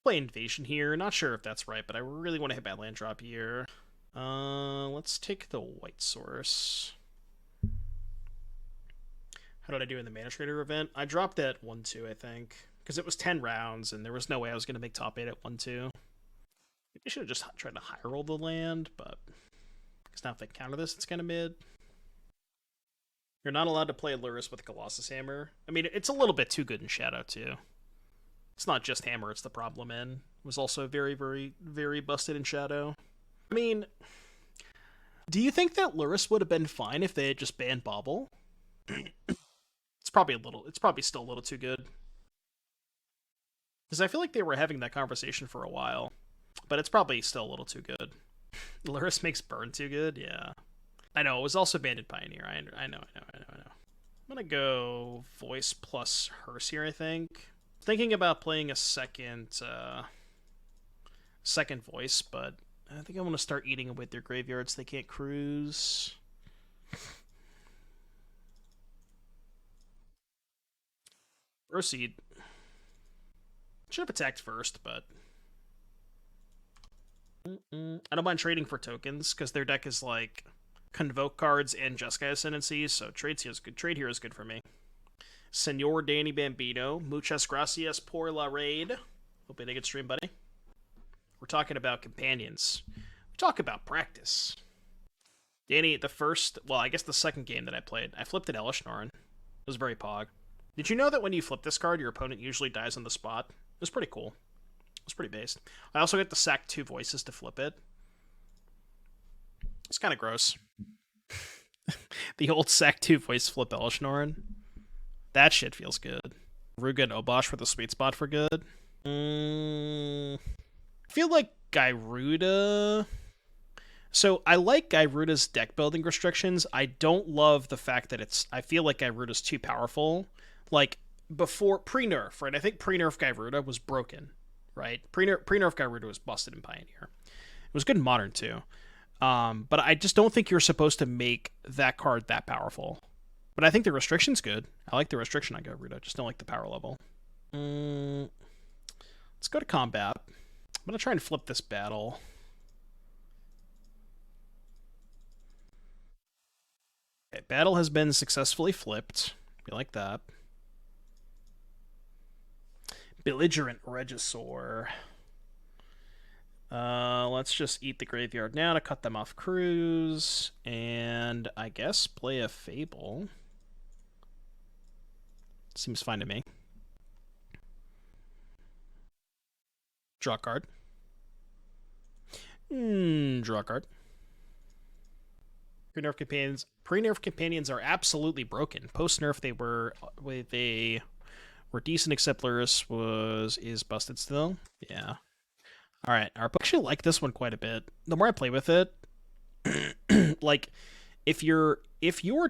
Play Invasion here. Not sure if that's right, but I really want to hit my land drop here. Let's take the white source. How did I do in the Mana Trader event? I dropped at 1-2, I think. Because it was 10 rounds, and there was no way I was going to make top 8 at 1-2. Maybe I should have just tried to high roll the land, but... Because now if they counter this, it's kind of mid. You're not allowed to play Lurrus with Colossus Hammer. I mean, it's a little bit too good in Shadow, too. It's not just Hammer, it's the problem in. It was also very, very, very busted in Shadow. I mean, do you think that Lurrus would have been fine if they had just banned Bauble? It's probably still a little too good. Because I feel like they were having that conversation for a while. But it's probably still a little too good. Lurrus makes burn too good? Yeah. I know, it was also banned in Pioneer. I know. I'm gonna go Voice plus Hearse here, I think. Thinking about playing a second Voice, but I think I want to start eating away their graveyards. They can't cruise. Proceed. Should have attacked first, but I don't mind trading for tokens because their deck is like Convoke cards and Jeskai Ascendancy, so trade here is good for me. Senor Danny Bambino, muchas gracias por la raid. Hope you had a good stream, buddy. talking about companions. We talk about practice. Danny, I guess the second game that I played, I flipped an Elesh Norn. It was very pog. Did you know that when you flip this card, your opponent usually dies on the spot? It was pretty cool. It was pretty based. I also get to sack 2 voices to flip it. It's kind of gross. The old sack 2 voice flip Elesh Norn. That shit feels good. Ruga and Obosh for the sweet spot for good. I feel like Gyruda... So I like Gyruda's deck building restrictions. I don't love the fact that I feel like Gyruda's too powerful. Like, before, pre-nerf, right? I think pre-nerf Gyruda was broken, right? Pre-nerf Gyruda was busted in Pioneer. It was good in Modern, too. But I just don't think you're supposed to make that card that powerful. But I think the restriction's good. I like the restriction on Gyruda. I just don't like the power level. Let's go to combat. I'm going to try and flip this battle. Okay, battle has been successfully flipped. We like that. Belligerent Regisaur. Let's just eat the graveyard now to cut them off crews. And I guess play a Fable. Seems fine to me. Draw a card. Draw a card. Pre-nerf companions are absolutely broken. Post-nerf they were decent, except Luris is busted still. Yeah. All right. I actually like this one quite a bit. The more I play with it, like if your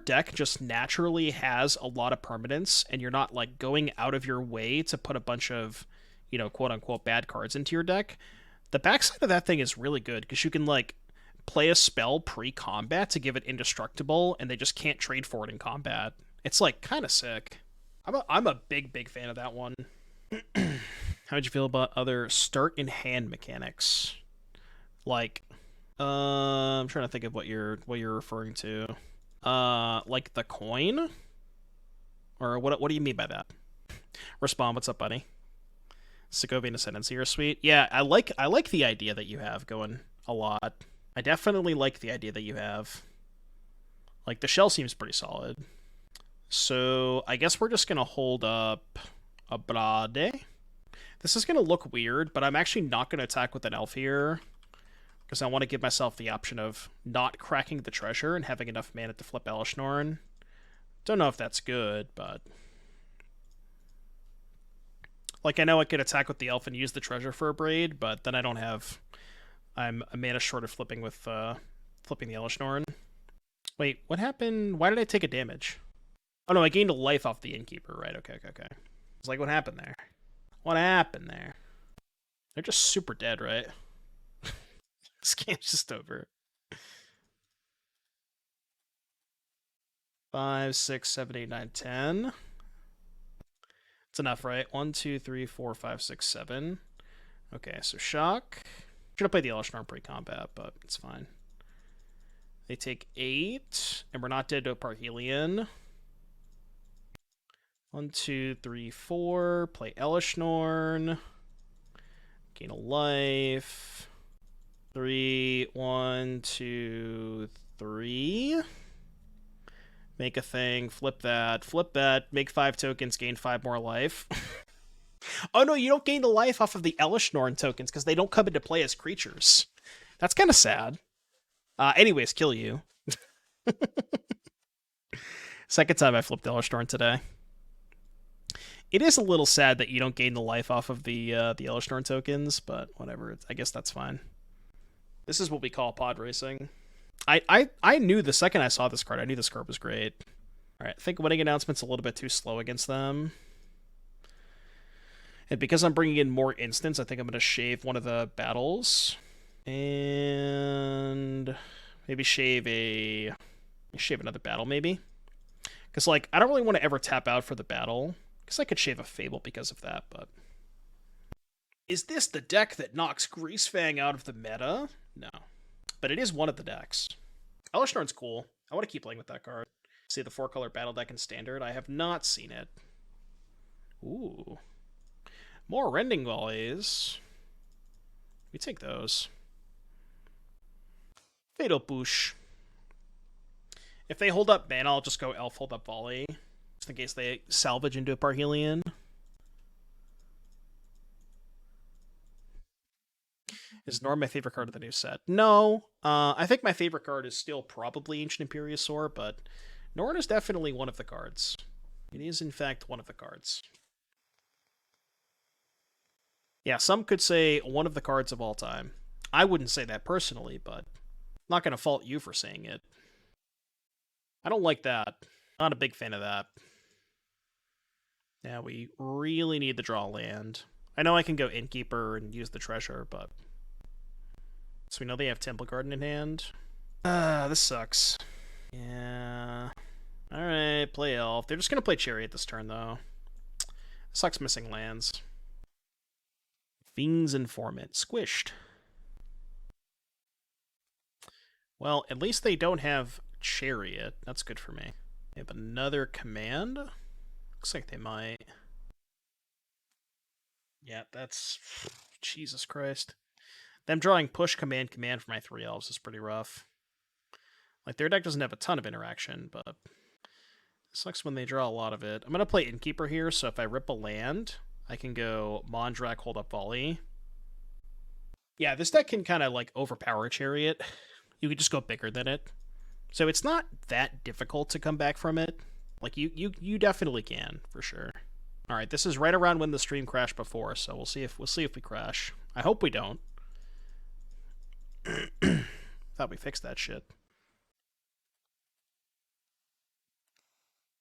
deck just naturally has a lot of permanence and you're not like going out of your way to put a bunch of, quote unquote bad cards into your deck, the backside of that thing is really good because you can like play a spell pre-combat to give it indestructible, and they just can't trade for it in combat. It's like kind of sick. I'm a big fan of that one. How'd you feel about other start in hand mechanics? Like, I'm trying to think of what you're referring to. Like the coin, or what do you mean by that? Respond. What's up, buddy? Segovian Ascendancy are sweet. Yeah, I like the idea that you have going a lot. I definitely like the idea that you have. Like, the shell seems pretty solid. So, I guess we're just going to hold up Abrade. This is going to look weird, but I'm actually not going to attack with an elf here, because I want to give myself the option of not cracking the treasure and having enough mana to flip Elesh Norn. Don't know if that's good, but... Like, I know I could attack with the elf and use the treasure for Abrade, but then I don't have... I'm a mana short of flipping with flipping the Elesh Norn. Wait, what happened? Why did I take a damage? Oh no, I gained a life off the Innkeeper, right? Okay. It's like, what happened there? What happened there? They're just super dead, right? This game's just over. 5, 6, 7, 8, 9, 10. It's enough, right? 1, 2, 3, 4, 5, 6, 7. Okay, so shock. Should have played the Elesh Norn pre-combat, but it's fine. They take 8, and we're not dead to a Parhelion. 1, 2, 3, 4. Play Elesh Norn. Gain a life. 3, 1, 2, 3. Make a thing. Flip that. Make 5 tokens. Gain 5 more life. Oh no, you don't gain the life off of the Elesh Norn tokens because they don't come into play as creatures. That's kind of sad. Anyways, kill you. Second time I flipped Elesh Norn today. It is a little sad that you don't gain the life off of the Elesh Norn tokens, but whatever. I guess that's fine. This is what we call pod racing. I knew the second I saw this card, I knew this card was great. All right, I think winning announcement's a little bit too slow against them. And because I'm bringing in more instants, I think I'm going to shave one of the battles. And maybe shave another battle, maybe. Because, like, I don't really want to ever tap out for the battle. Because I could shave a Fable because of that, but... Is this the deck that knocks Greasefang out of the meta? No. But it is one of the decks. Elesh Norn's cool. I want to keep playing with that card. See the 4-color battle deck in Standard? I have not seen it. Ooh. More Rending Volleys. We take those. Fatal Push. If they hold up mana, I'll just go Elf hold up Volley. Just in case they salvage into a Parhelion. Is Norn my favorite card of the new set? No. I think my favorite card is still probably Ancient Imperiosaur, but Norn is definitely one of the cards. It is, in fact, one of the cards. Yeah, some could say one of the cards of all time. I wouldn't say that personally, but I'm not going to fault you for saying it. I don't like that. Not a big fan of that. Yeah, we really need to draw land. I know I can go Innkeeper and use the treasure, but... So we know they have Temple Garden in hand. This sucks. Yeah. Alright, play Elf. They're just going to play Chariot this turn, though. Sucks missing lands. Fiend's Informant. Squished. Well, at least they don't have Chariot. That's good for me. They have another command? Looks like they might. Yeah, that's... Jesus Christ. Them drawing push, command, command for my 3 elves is pretty rough. Like, their deck doesn't have a ton of interaction, but... It sucks when they draw a lot of it. I'm going to play Innkeeper here, so if I rip a land, I can go Mondrak, hold up Volley. Yeah, this deck can kind of, like, overpower Chariot. You could just go bigger than it. So it's not that difficult to come back from it. Like, you definitely can, for sure. Alright, this is right around when the stream crashed before, so we'll see if we crash. I hope we don't. Thought we fixed that shit.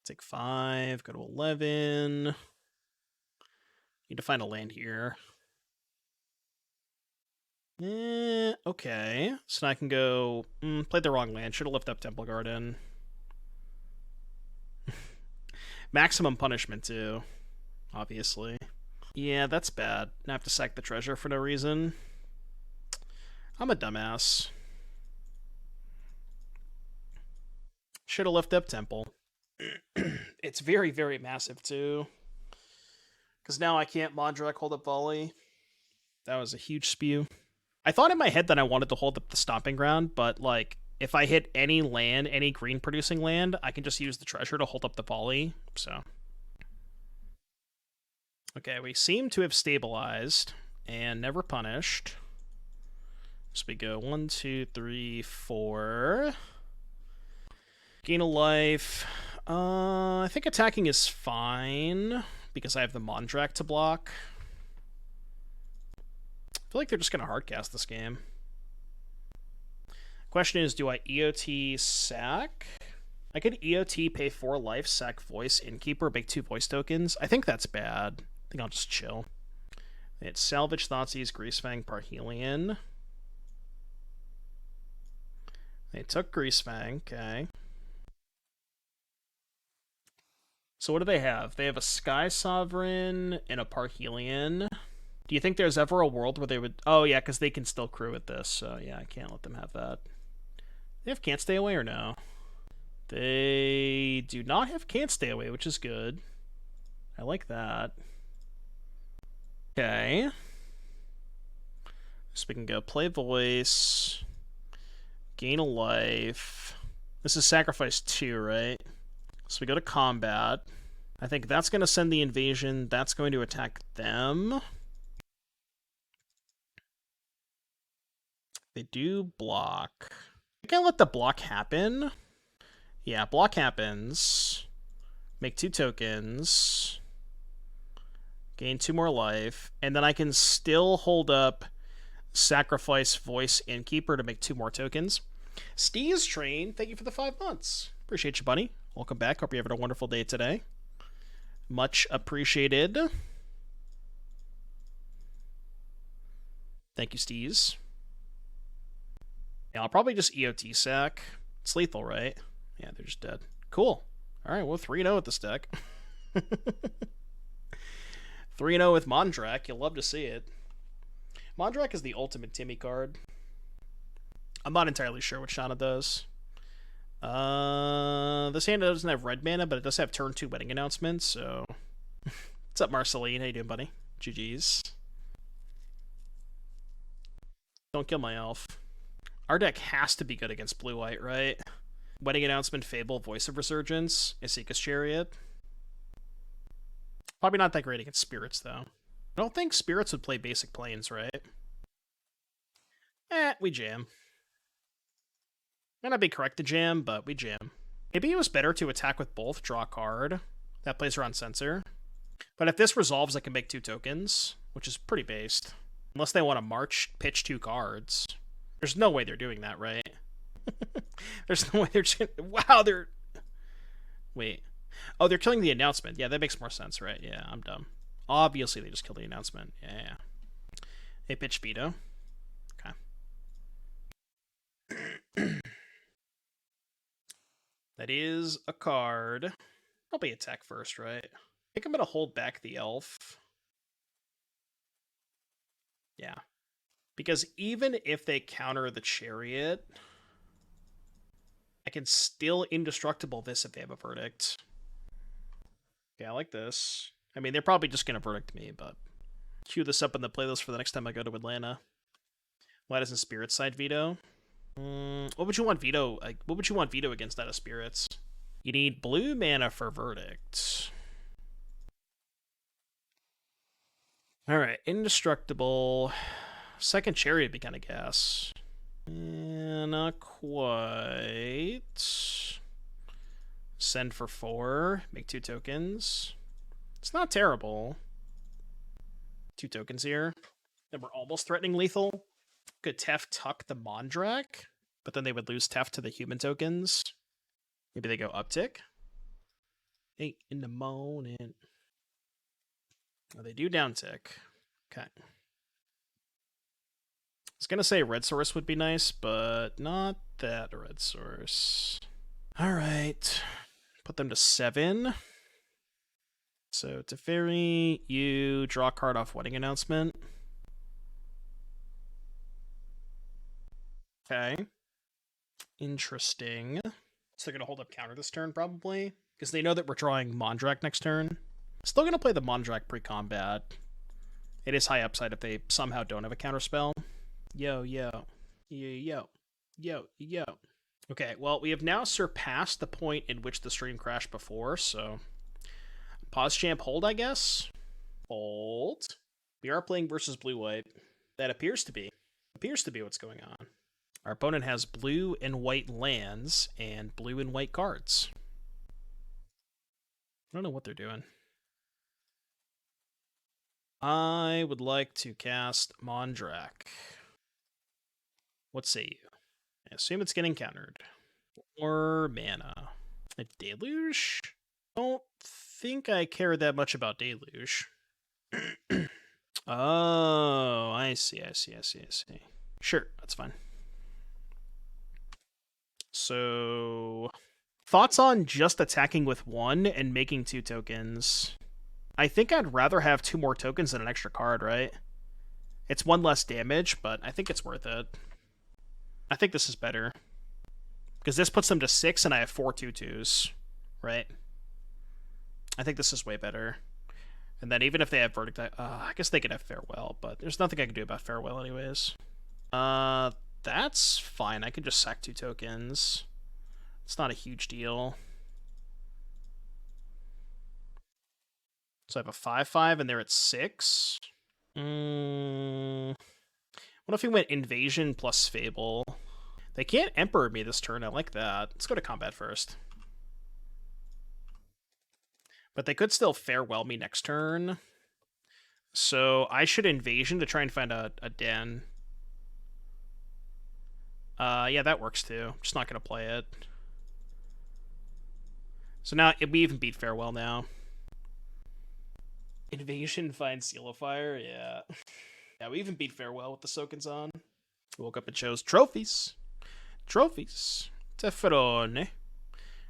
Take 5, go to 11. Need to find a land here. Okay. So now I can go... played the wrong land. Should have lifted up Temple Garden. Maximum punishment, too. Obviously. Yeah, that's bad. I have to sack the treasure for no reason. I'm a dumbass. Should have lifted up Temple. It's very, very massive, too. Because now I can't Mondrak hold up Volley. That was a huge spew. I thought in my head that I wanted to hold up the Stomping Ground, but, like, if I hit any land, any green-producing land, I can just use the treasure to hold up the Volley, so... Okay, we seem to have stabilized, and never punished. So we go 1, 2, 3, 4... Gain a life... I think attacking is fine, because I have the Mondrak to block. I feel like they're just going to hardcast this game. Question is, do I EOT sack? I could EOT, pay 4 life, sack Voice, Innkeeper, make 2 voice tokens. I think that's bad. I think I'll just chill. It's Salvage, Thoughtseize, Greasefang, Parhelion. They took Greasefang, okay. So what do they have? They have a Sky Sovereign and a Parhelion. Do you think there's ever a world where they would... Oh, yeah, because they can still crew with this, so yeah, I can't let them have that. They have Can't Stay Away or no? They do not have Can't Stay Away, which is good. I like that. Okay. So we can go play Voice. Gain a life. This is sacrifice 2, right? So we go to combat. I think that's going to send the invasion. That's going to attack them. They do block. I can let the block happen. Yeah, block happens. Make 2 tokens. Gain 2 more life. And then I can still hold up sacrifice Voice Innkeeper to make 2 more tokens. Steez Train, thank you for the 5 months. Appreciate you, buddy. Welcome back. Hope you're having a wonderful day today. Much appreciated. Thank you, Steez. Yeah, I'll probably just EOT sack. It's lethal, right? Yeah, they're just dead. Cool. Alright, well, 3-0 with this deck. 3-0 with Mondrak. You'll love to see it. Mondrak is the ultimate Timmy card. I'm not entirely sure what Shauna does. This hand doesn't have red mana, but it does have turn 2 wedding announcements, so... What's up, Marceline? How you doing, buddy? GG's. Don't kill my elf. Our deck has to be good against blue-white, right? Wedding Announcement, Fable, Voice of Resurgence, Esika's Chariot. Probably not that great against Spirits, though. I don't think Spirits would play basic planes, right? We jam. Might not be correct to jam, but we jam. Maybe it was better to attack with both, draw a card. That plays around Censor. But if this resolves, I can make 2 tokens, which is pretty based. Unless they want to pitch 2 cards. There's no way they're doing that, right? There's no way they're just... Wow, they're... Wait. Oh, they're killing the announcement. Yeah, that makes more sense, right? Yeah, I'm dumb. Obviously, they just killed the announcement. Yeah. They pitch veto. Okay. That is a card. Probably attack first, right? I think I'm going to hold back the elf. Yeah. Because even if they counter the chariot, I can still indestructible this if they have a verdict. Okay, I like this. I mean, they're probably just going to verdict me, but cue this up in the playlist for the next time I go to Atlanta. Why doesn't Spirit side veto? What would you want veto? What would you want veto against out of Spirits? You need blue mana for verdict. Alright, indestructible. Second chariot would be kind of gas. Not quite. Send for 4. Make 2 tokens. It's not terrible. 2 tokens here. Then we're almost threatening lethal. Could Tef tuck the Mondrak, but then they would lose Tef to the human tokens. Maybe they go uptick. 8 in the morning. Oh, they do downtick. Okay. I was gonna say red source would be nice, but not that red source. Alright. Put them to 7. So Teferi, you draw a card off Wedding Announcement. Okay. Interesting. So they're going to hold up counter this turn, probably. Because they know that we're drawing Mondrak next turn. Still going to play the Mondrak pre-combat. It is high upside if they somehow don't have a counter spell. Yo, yo. Yo, yo. Yo, yo. Okay, well, we have now surpassed the point in which the stream crashed before, so... Pause champ hold, I guess? Hold. We are playing versus blue-white. That appears to be what's going on. Our opponent has blue and white lands and blue and white cards. I don't know what they're doing. I would like to cast Mondrak. What say you? I assume it's getting countered. Or mana. A Deluge? Don't think I care that much about Deluge. Oh, I see. Sure, that's fine. So, thoughts on just attacking with 1 and making 2 tokens? I think I'd rather have 2 more tokens than an extra card, right? It's 1 less damage, but I think it's worth it. I think this is better. Because this puts them to 6 and I have 4 2/2s, right? I think this is way better. And then even if they have Verdict, I guess they could have Farewell, but there's nothing I can do about Farewell anyways. That's fine. I can just sack 2 tokens. It's not a huge deal. So I have a 5/5 and they're at 6. What if we went Invasion plus Fable? They can't Emperor me this turn. I like that. Let's go to combat first. But they could still Farewell me next turn. So I should Invasion to try and find a den. Yeah, that works too. Just not going to play it. So now we even beat Farewell now. Invasion finds Seal of Fire, yeah. Yeah, we even beat Farewell with the Sokenzan. Woke up and chose trophies. Trophies. Tefrone.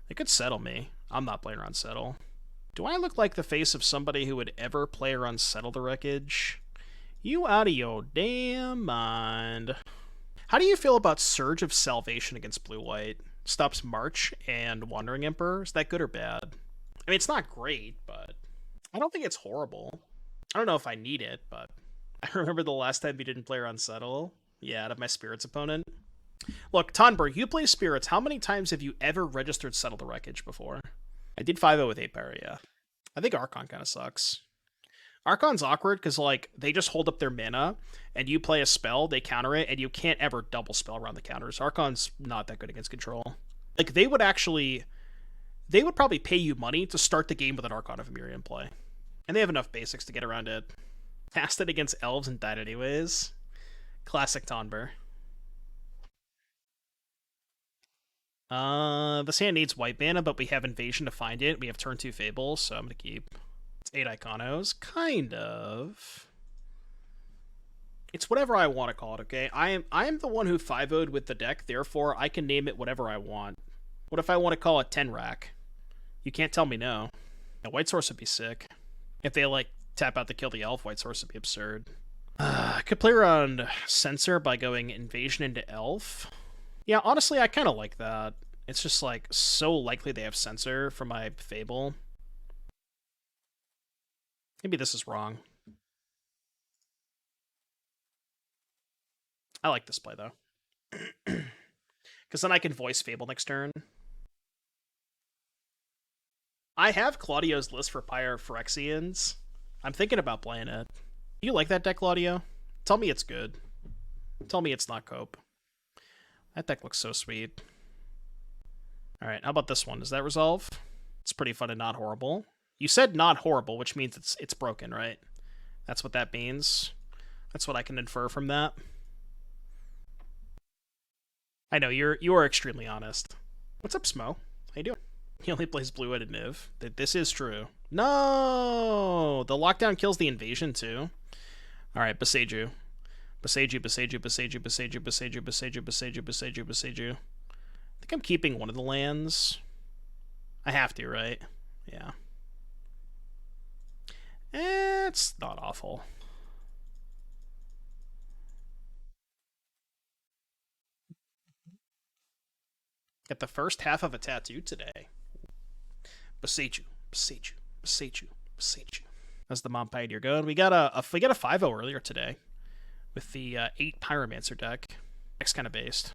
They could settle me. I'm not playing around settle. Do I look like the face of somebody who would ever play around settle the wreckage? You out of your damn mind. How do you feel about Surge of Salvation against blue-white? Stops March and Wandering Emperor. Is that good or bad? I mean, it's not great, but I don't think it's horrible. I don't know if I need it, but I remember the last time you didn't play around settle. Yeah, out of my Spirits opponent. Look, Tonberg, you play Spirits. How many times have you ever registered Settle the Wreckage before? I did 5-0 with 8-Power, yeah. I think Archon kind of sucks. Archon's awkward because, like, they just hold up their mana, and you play a spell, they counter it, and you can't ever double spell around the counters. Archon's not that good against control. Like, they would probably pay you money to start the game with an Archon of Emeria in play. And they have enough basics to get around it. Cast it against elves and died anyways. Classic Tonber. This hand needs white mana, but we have Invasion to find it. We have turn 2 Fable, so I'm going to keep. It's 8 Iconos. Kind of. It's whatever I want to call it, okay? I am the one who 5-0'd with the deck, therefore I can name it whatever I want. What if I want to call it 10 Rack? You can't tell me no. Now, White Source would be sick. If they, like, tap out to kill the elf, White Source would be absurd. I could play around Censor by going Invasion into Elf. Yeah, honestly, I kind of like that. It's just, like, so likely they have Censor for my Fable. Maybe this is wrong. I like this play, though. Because then I can voice Fable next turn. I have Claudio's list for Pyrophyrexians. I'm thinking about playing it. Do you like that deck, Claudio? Tell me it's good. Tell me it's not cope. That deck looks so sweet. Alright, how about this one? Does that resolve? It's pretty fun and not horrible. You said not horrible, which means it's broken, right? That's what that means. That's what I can infer from that. I know, you are extremely honest. What's up, Smo? How you doing? He only plays blue-headed Niv. This is true. No! The lockdown kills the invasion, too. Alright, Boseiju. Boseiju. I think I'm keeping one of the lands. I have to, right? Yeah. It's not awful. Get the first half of a tattoo today. Boseiju. How's the Mom Pioneer going? We got a 5-0 earlier today with the 8 Pyromancer deck. Deck's kind of based.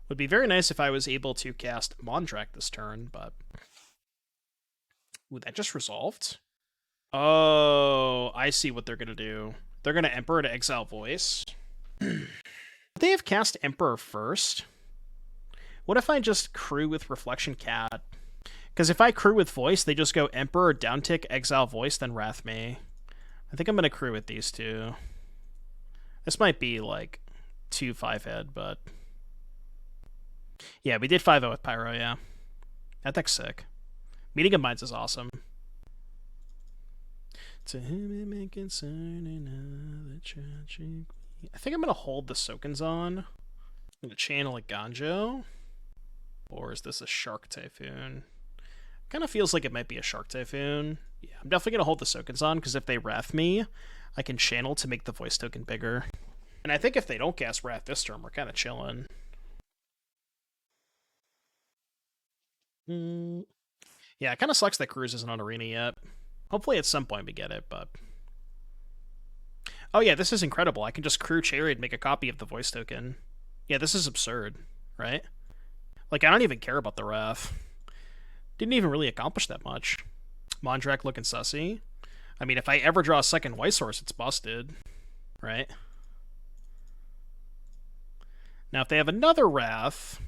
Would be very nice if I was able to cast Mondrak this turn, but... Ooh, that just resolved? Oh, I see what they're going to do. They're going to Emperor to exile Voice. They have cast Emperor first. What if I just crew with Reflection Cat? Because if I crew with Voice, they just go Emperor, downtick, exile Voice, then Wrath me. I think I'm going to crew with these two. This might be like 2 5-head, but... Yeah, we did 5-0 with Pyro, yeah. That deck's sick. Meeting of Minds is awesome. To whom it may concern another tragic... I think I'm going to hold the Sokenzan. I'm going to channel Eiganjo. Or is this a Shark Typhoon? Kind of feels like it might be a Shark Typhoon. Yeah, I'm definitely going to hold the Sokenzan, because if they Wrath me, I can channel to make the voice token bigger. And I think if they don't cast Wrath this turn, we're kind of chilling. Yeah, it kind of sucks that Cruz isn't on Arena yet. Hopefully at some point we get it, but... Oh yeah, this is incredible. I can just crew Chariot and make a copy of the voice token. Yeah, this is absurd, right? Like, I don't even care about the Wrath. Didn't even really accomplish that much. Mondrak looking sussy. I mean, if I ever draw a second White Source, it's busted, right? Now, if they have another Wrath,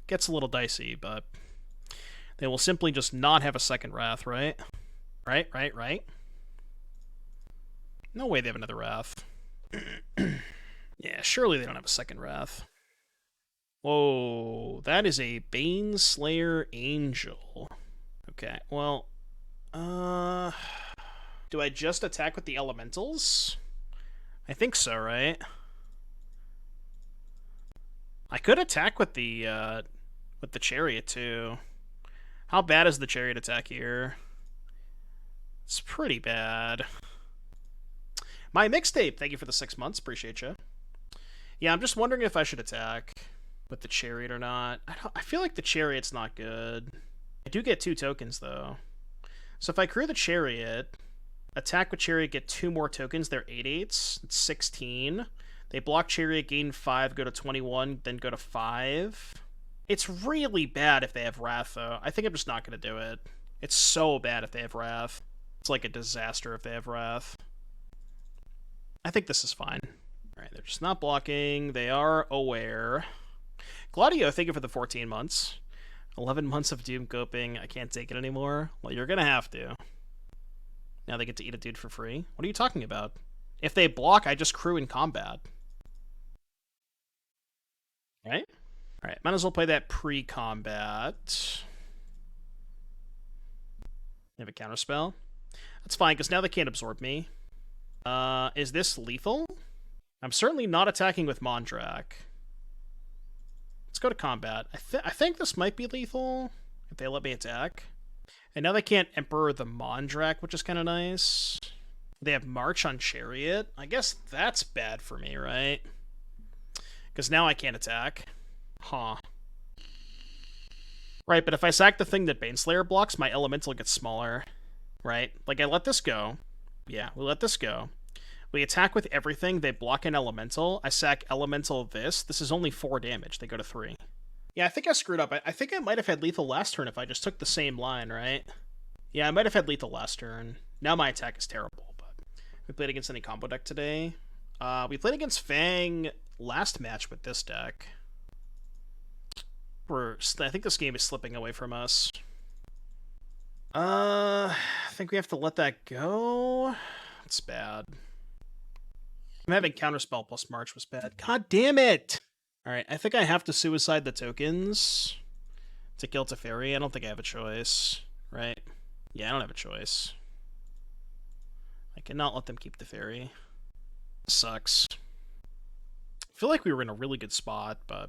gets a little dicey, but... They will simply just not have a second Wrath, right? Right? No way they have another Wrath. Yeah, surely they don't have a second Wrath. Whoa, that is a Baneslayer Angel. Okay, well... do I just attack with the Elementals? I think so, right? I could attack with the Chariot, too. How bad is the Chariot attack here? It's pretty bad. My Mixtape, thank you for the 6 months. Appreciate you. Yeah, I'm just wondering if I should attack with the Chariot or not. I feel like the Chariot's not good. I do get 2 tokens, though. So if I crew the Chariot, attack with Chariot, get 2 more tokens, they're 8/8. It's 16. They block Chariot, gain 5, go to 21, then go to 5. It's really bad if they have Wrath, though. I think I'm just not going to do it. It's so bad if they have Wrath. It's like a disaster if they have Wrath. I think this is fine. Alright, they're just not blocking. They are aware. Gladio, thank you for the 14 months. 11 months of doom coping. I can't take it anymore. Well, you're going to have to. Now they get to eat a dude for free. What are you talking about? If they block, I just crew in combat. Right? Alright, might as well play that pre-combat. They have a counterspell. That's fine, because now they can't absorb me. Is this lethal? I'm certainly not attacking with Mondrak. Let's go to combat. I think this might be lethal, if they let me attack. And now they can't Emperor the Mondrak, which is kind of nice. They have March on Chariot. I guess that's bad for me, right? Because now I can't attack. Huh. Right, but if I sack the thing that Baneslayer blocks, my elemental gets smaller. Right? Like, I let this go. Yeah, we let this go. We attack with everything, they block an elemental. I sack elemental this. This is only 4 damage. They go to 3. Yeah, I think I screwed up. I think I might have had lethal last turn if I just took the same line, right? Yeah, I might have had lethal last turn. Now my attack is terrible, but... We played against any combo deck today. We played against Fang last match with this deck. I think this game is slipping away from us. I think we have to let that go. It's bad. I'm having Counterspell plus March was bad. God damn it! Alright, I think I have to suicide the tokens to kill Teferi. I don't think I have a choice, right? Yeah, I don't have a choice. I cannot let them keep Teferi. Sucks. I feel like we were in a really good spot, but...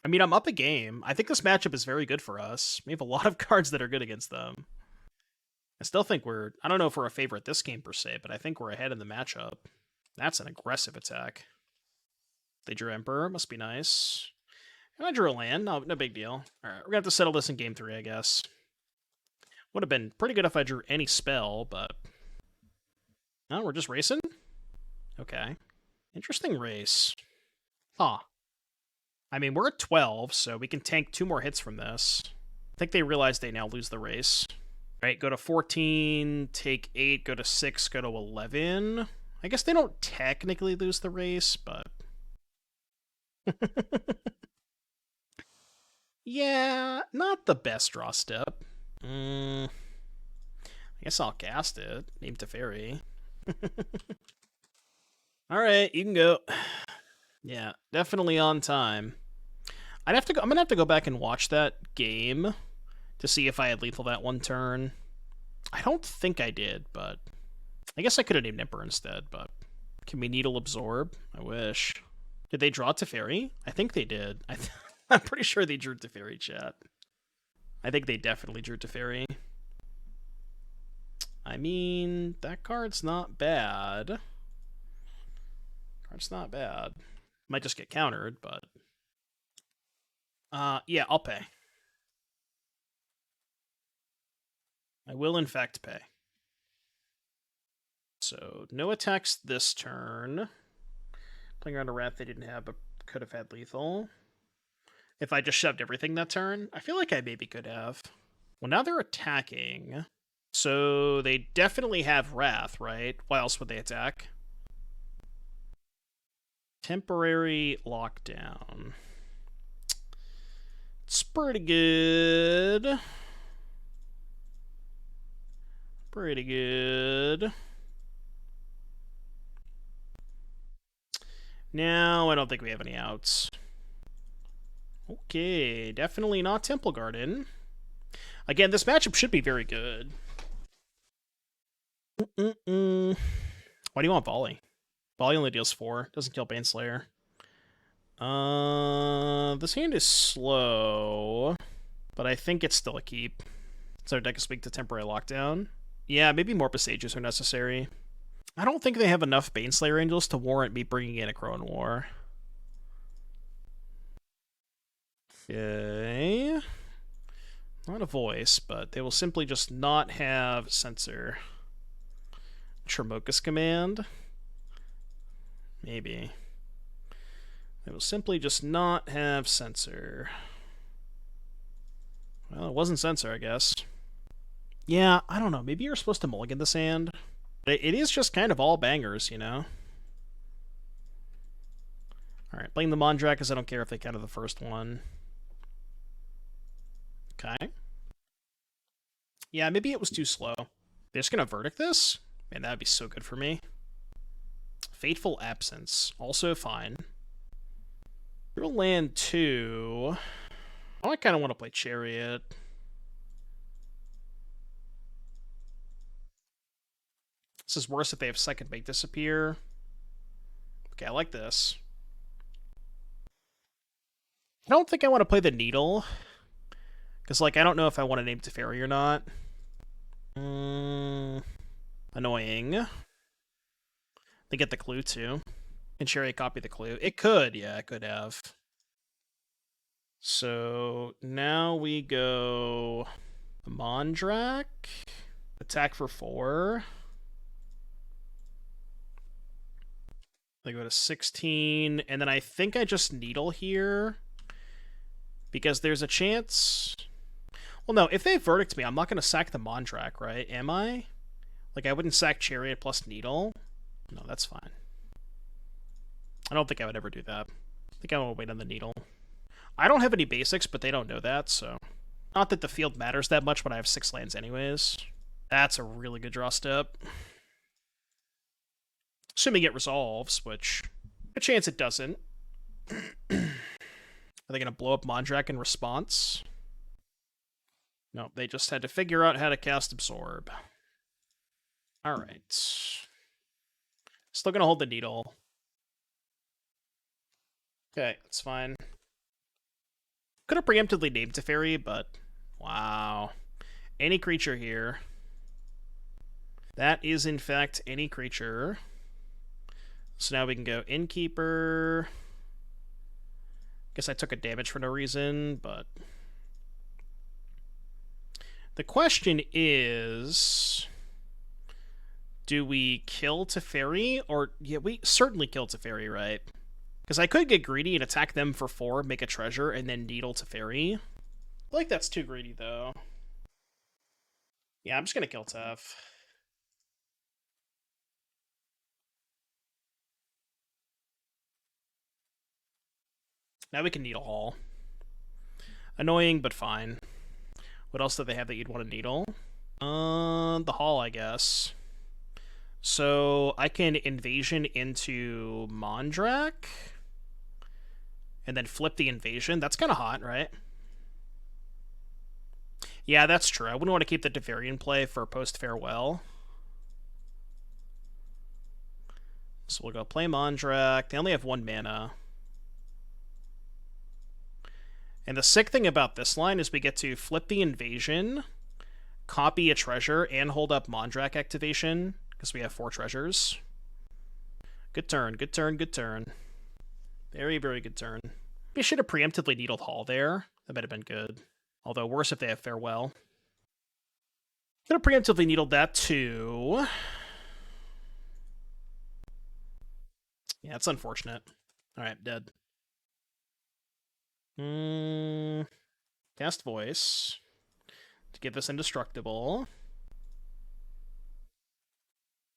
I mean, I'm up a game. I think this matchup is very good for us. We have a lot of cards that are good against them. I still think we're... I don't know if we're a favorite this game per se, but I think we're ahead in the matchup. That's an aggressive attack. They drew Emperor. Must be nice. And I drew a land. No big deal. Alright, we're gonna have to settle this in game 3, I guess. Would have been pretty good if I drew any spell, but... No, we're just racing? Okay. Interesting race. Huh. I mean, we're at 12, so we can tank 2 more hits from this. I think they realize they now lose the race. Right, go to 14, take 8, go to 6, go to 11. I guess they don't technically lose the race, but... Yeah, not the best draw step. I guess I'll cast it. Name Teferi. Alright, you can go. Yeah, definitely on time. I'm gonna have to go back and watch that game to see if I had lethal that one turn. I don't think I did, but I guess I could have named Emperor instead, but can we Needle Absorb? I wish. Did they draw Teferi? I think they did. I'm pretty sure they drew Teferi, chat. I think they definitely drew Teferi. I mean, that card's not bad. Card's not bad. Might just get countered, but... yeah, I'll pay. I will, in fact, pay. So, no attacks this turn. Playing around a Wrath they didn't have, but could have had lethal. If I just shoved everything that turn, I feel like I maybe could have. Well, now they're attacking. So, they definitely have Wrath, right? Why else would they attack? Temporary lockdown. It's pretty good. Pretty good. Now, I don't think we have any outs. Okay, definitely not Temple Garden. Again, this matchup should be very good. Why do you want Volley? Volley only deals 4. Doesn't kill Baneslayer. This hand is slow, but I think it's still a keep. So our deck is weak to Temporary Lockdown. Yeah, maybe more Boseijus are necessary. I don't think they have enough Baneslayer Angels to warrant me bringing in Akroan War. Okay. Not a voice, but they will simply just not have Censor. Tremokus Command? Maybe. It will simply just not have Censor. Well, it wasn't Censor, I guess. Yeah, I don't know. Maybe you're supposed to mulligan the sand. It is just kind of all bangers, you know? Alright, playing the Mondrak because I don't care if they counter the first one. Okay. Yeah, maybe it was too slow. They're just gonna Verdict this? Man, that'd be so good for me. Fateful Absence. Also fine. Real land 2. Oh, I kind of want to play Chariot. This is worse if they have second bait disappear. Okay, I like this. I don't think I want to play the Needle. Because, like, I don't know if I want to name Teferi or not. Annoying. They get the clue, too. Can Chariot copy the clue? It could, yeah, it could have. So, now we go... Mondrak. Attack for 4. They go to 16, and then I think I just Needle here. Because there's a chance... Well, no, if they Verdict me, I'm not going to sack the Mondrak, right? Am I? Like, I wouldn't sack Chariot plus Needle. No, that's fine. I don't think I would ever do that. I think I will wait on the Needle. I don't have any basics, but they don't know that, so... Not that the field matters that much when I have 6 lands anyways. That's a really good draw step. Assuming it resolves, which... A chance it doesn't. Are they going to blow up Mondrak in response? No, they just had to figure out how to cast Absorb. Alright. Still going to hold the Needle. Okay, that's fine. Could have preemptively named Teferi, but... Wow. Any creature here. That is, in fact, any creature. So now we can go Innkeeper. Guess I took a damage for no reason, but... The question is... Do we kill Teferi? Or, yeah, we certainly kill Teferi, right? Because I could get greedy and attack them for 4, make a treasure, and then Needle Teferi. I feel like that's too greedy, though. Yeah, I'm just going to kill Tef. Now we can Needle Hall. Annoying, but fine. What else do they have that you'd want to Needle? The Hall, I guess. So I can Invasion into Mondrak. And then flip the Invasion. That's kind of hot, right? Yeah, that's true. I wouldn't want to keep the Teferi in play for post-farewell. So we'll go play Mondrak. They only have 1 mana. And the sick thing about this line is we get to flip the Invasion, copy a treasure, and hold up Mondrak activation, because we have 4 treasures. Good turn, good turn, good turn. Very, very good turn. We should have preemptively Needled Hall there. That might have been good. Although worse if they have Farewell. Could have preemptively Needled that too. Yeah, it's unfortunate. Alright, dead. Cast Voice to get this indestructible.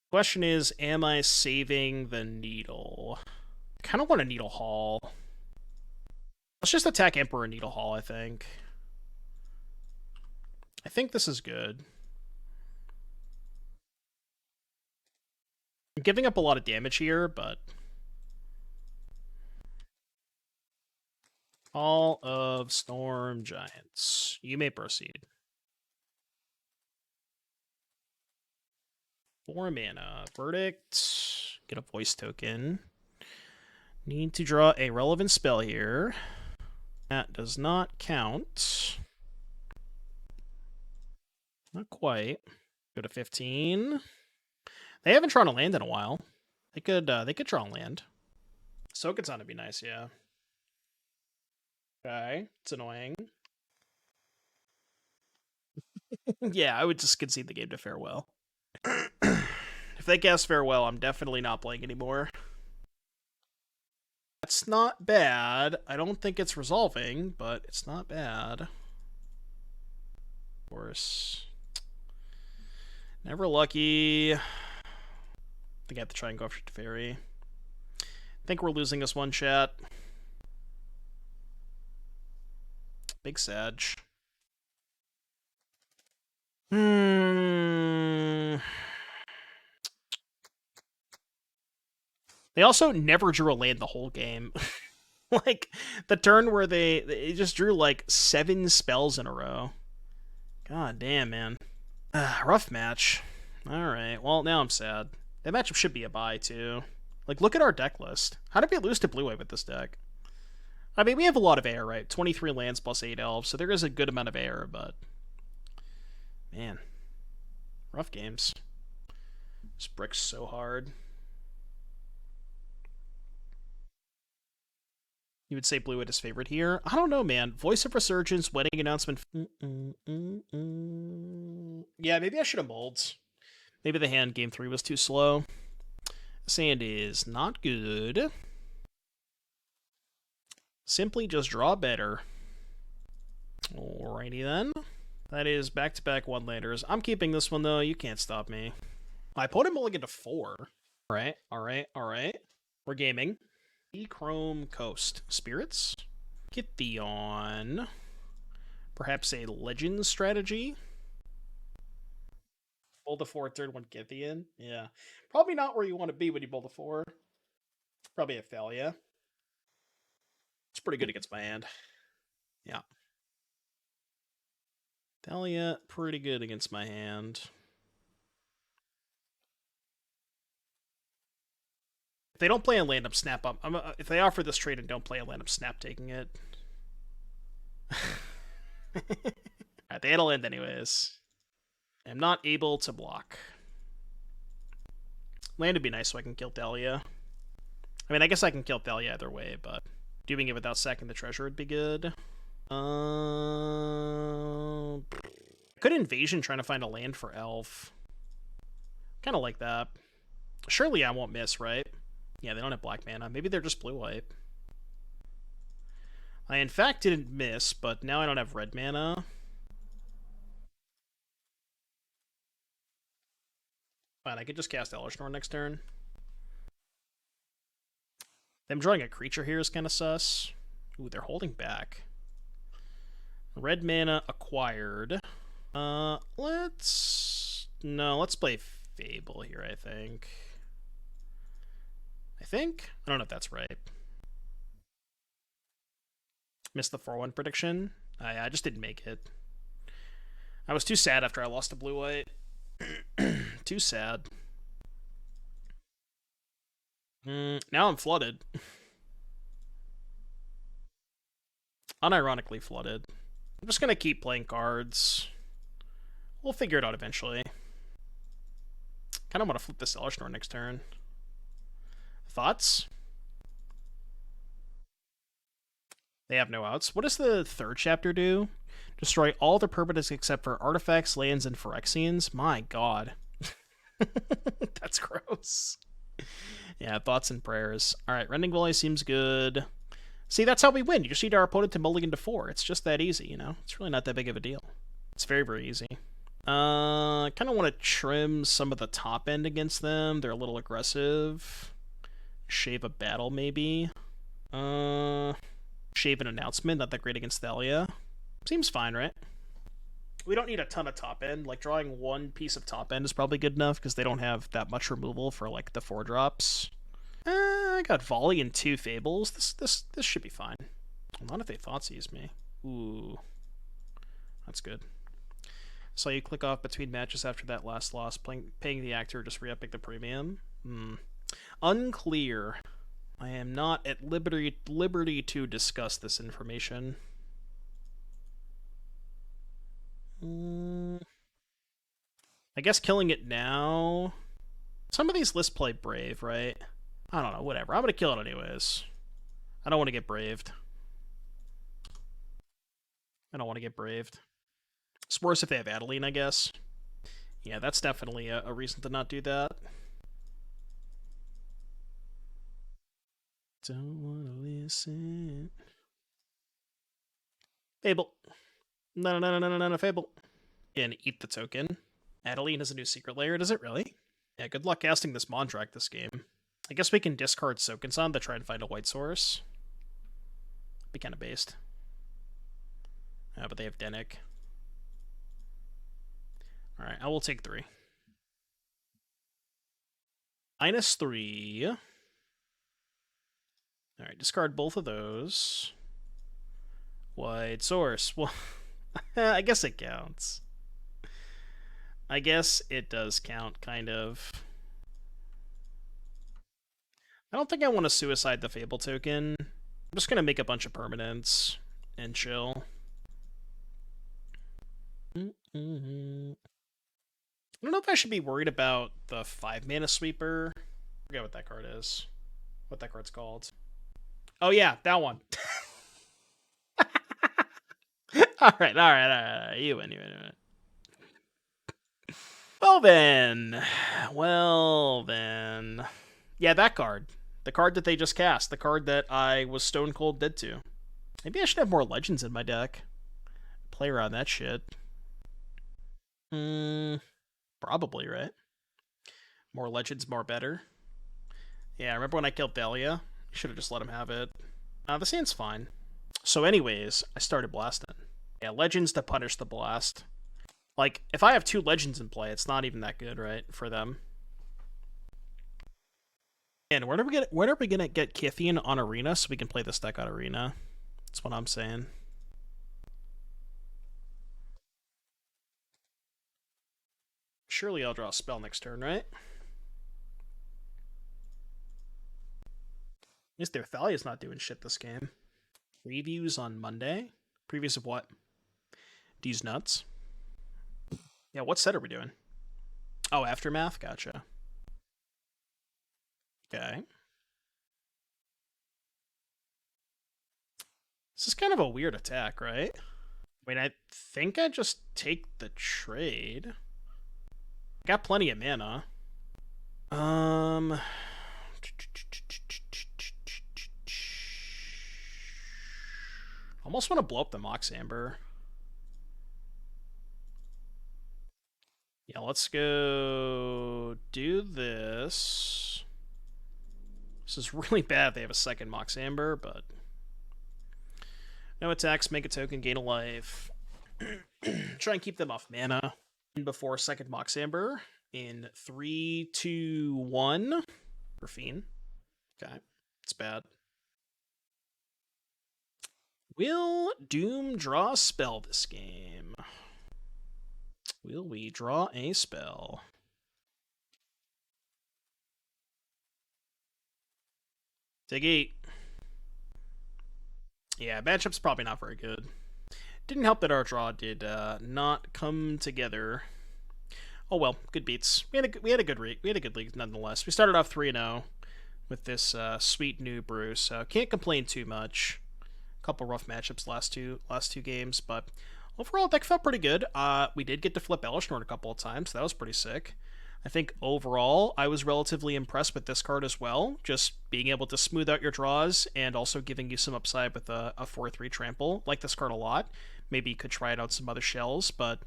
Question is, am I saving the Needle? I kind of want a Needle Hall. Let's just attack Emperor Needle Hall, I think. I think this is good. I'm giving up a lot of damage here, but... Hall of Storm Giants. You may proceed. 4 mana. Verdict. Get a voice token. Need to draw a relevant spell here. That does not count. Not quite. Go to 15. They haven't drawn a land in a while. They could draw a land. Sokenzan would be nice, yeah. Okay, it's annoying. Yeah, I would just concede the game to Farewell. If they cast Farewell, I'm definitely not playing anymore. That's not bad. I don't think it's resolving, but it's not bad. Of course. Never lucky. I think I have to try and go after Teferi. I think we're losing this one, chat. Big Sag. They also never drew a land the whole game. Like, the turn where they just drew, like, 7 spells in a row. God damn, man. Rough match. Alright, well, now I'm sad. That matchup should be a bye, too. Like, look at our deck list. How did we lose to blue-white with this deck? I mean, we have a lot of air, right? 23 lands plus 8 elves, so there is a good amount of air, but... Man. Rough games. This brick's so hard. You would say blue-white is favorite here? I don't know, man. Voice of Resurgence, wedding announcement... Yeah, maybe I should have molds. Maybe the hand game 3 was too slow. Sand is not good. Simply just draw better. Alrighty then. That is back-to-back one-landers. I'm keeping this one, though. You can't stop me. I put him mulligan to 4. Alright, alright, alright. We're gaming. Chrome Coast. Spirits. Kithion. Perhaps a Legends strategy. Bowl the 4, third one Kithion. Yeah. Probably not where you want to be when you bowl the 4. Probably a failure. It's pretty good against my hand. Yeah. Thalia, pretty good against my hand. If they don't play a land, I'm snap up. If they offer this trade and don't play a land, I'm snap taking it. Alright, they had a land anyways. I'm not able to block. Land would be nice so I can kill Thalia. I mean, I guess I can kill Thalia either way, but doing it without sacking the treasure would be good. Good invasion trying to find a land for Elf. Kind of like that. Surely I won't miss, right? Yeah, they don't have black mana. Maybe they're just blue-white. I, in fact, didn't miss, but now I don't have red mana. Fine, I could just cast Elesh Norn next turn. Them drawing a creature here is kind of sus. Ooh, they're holding back. Red mana acquired. Let's play Fable here, I think. I don't know if that's right. Missed the 4-1 prediction. I just didn't make it. I was too sad after I lost to blue-white. Too sad. Now I'm flooded. Unironically flooded. I'm just gonna keep playing cards. We'll figure it out eventually. Kinda wanna flip this Elesh Norn next turn. Thoughts? They have no outs. What does the third chapter do? Destroy all the permanents except for artifacts, lands, and Phyrexians? My god. That's gross. Yeah, thoughts and prayers. Alright, Rending Volley seems good. See, that's how we win. You just need our opponent to mulligan to 4. It's just that easy, you know? It's really not that big of a deal. It's very, very easy. I kind of want to trim some of the top end against them. They're a little aggressive. Shave a battle, maybe. Shave an announcement. Not that great against Thalia. Seems fine, right? We don't need a ton of top end. Like, drawing one piece of top end is probably good enough because they don't have that much removal for, like, the 4-drops. I got Volley and 2 Fables. This should be fine. Not if they Thoughtseize me. Ooh. That's good. So you click off between matches after that last loss, paying the actor, just re-upping the premium. Unclear. I am not at liberty to discuss this information. I guess killing it now. Some of these lists play Brave, right? I don't know, whatever. I'm gonna kill it anyways. I don't want to get braved. It's worse if they have Adeline, I guess. Yeah, that's definitely a reason to not do that. Don't wanna listen. Fable. No, Fable. And eat the token. Adeline is a new secret layer, does it really? Yeah, good luck casting this Mondrak this game. I guess we can discard Sokenzan to try and find a white source. Be kind of based. But they have Dennick. Alright, I will take 3. -3. Alright, discard both of those. White source. Well, I guess it counts. I guess it does count, kind of. I don't think I want to suicide the Fable token. I'm just going to make a bunch of permanents and chill. I don't know if I should be worried about the 5-mana sweeper. I forget what that card is. What that card's called. Oh yeah, that one. Alright. You win. Well then. Yeah, that card. The card that they just cast. The card that I was stone cold dead to. Maybe I should have more legends in my deck. Play around that shit. Probably, right? More legends, more better. Yeah, remember when I killed Thalia? Should have just let him have it. The sand's fine. So anyways, I started blasting. Yeah, legends to punish the blast. Like, if I have 2 legends in play, it's not even that good, right, for them. And when are we gonna get Kithian on Arena so we can play this deck on Arena? That's what I'm saying. Surely I'll draw a spell next turn, right? At least their Thalia's not doing shit this game. Previews on Monday? Previews of what? These nuts? Yeah, what set are we doing? Oh, Aftermath? Gotcha. Okay. This is kind of a weird attack, right? I mean, I think I just take the trade. Got plenty of mana. Almost want to blow up the Mox Amber. Yeah, let's go do this. This is really bad. They have a second Mox Amber, but no attacks, make a token, gain a life. Try and keep them off mana before second Mox Amber in 3, 2, 1 for Fiend. Okay, it's bad. Will Doom draw a spell this game? Will we draw a spell? Take 8. Yeah, matchup's probably not very good. Didn't help that our draw did not come together. Oh well, good beats. We had a good league nonetheless. We started off 3-0 with this sweet new brew, so can't complain too much. A couple rough matchups last two games, but overall deck felt pretty good. We did get to flip Elesh Norn a couple of times, so that was pretty sick. I think overall I was relatively impressed with this card as well, just being able to smooth out your draws and also giving you some upside with a 4/3 trample. Like this card a lot. Maybe you could try it out some other shells, but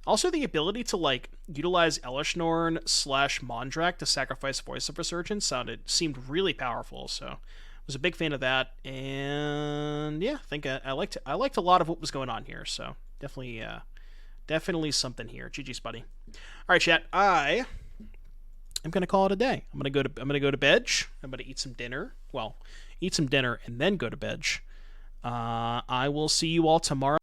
also the ability to like utilize Elesh Norn / Mondrak to sacrifice Voice of Resurgence seemed really powerful, so was a big fan of that. And yeah, I think I liked a lot of what was going on here, so definitely something here. GG's, buddy. All right, chat. I'm gonna call it a day. I'm gonna go to bed. I'm gonna eat some dinner. Well, eat some dinner and then go to bed. I will see you all tomorrow.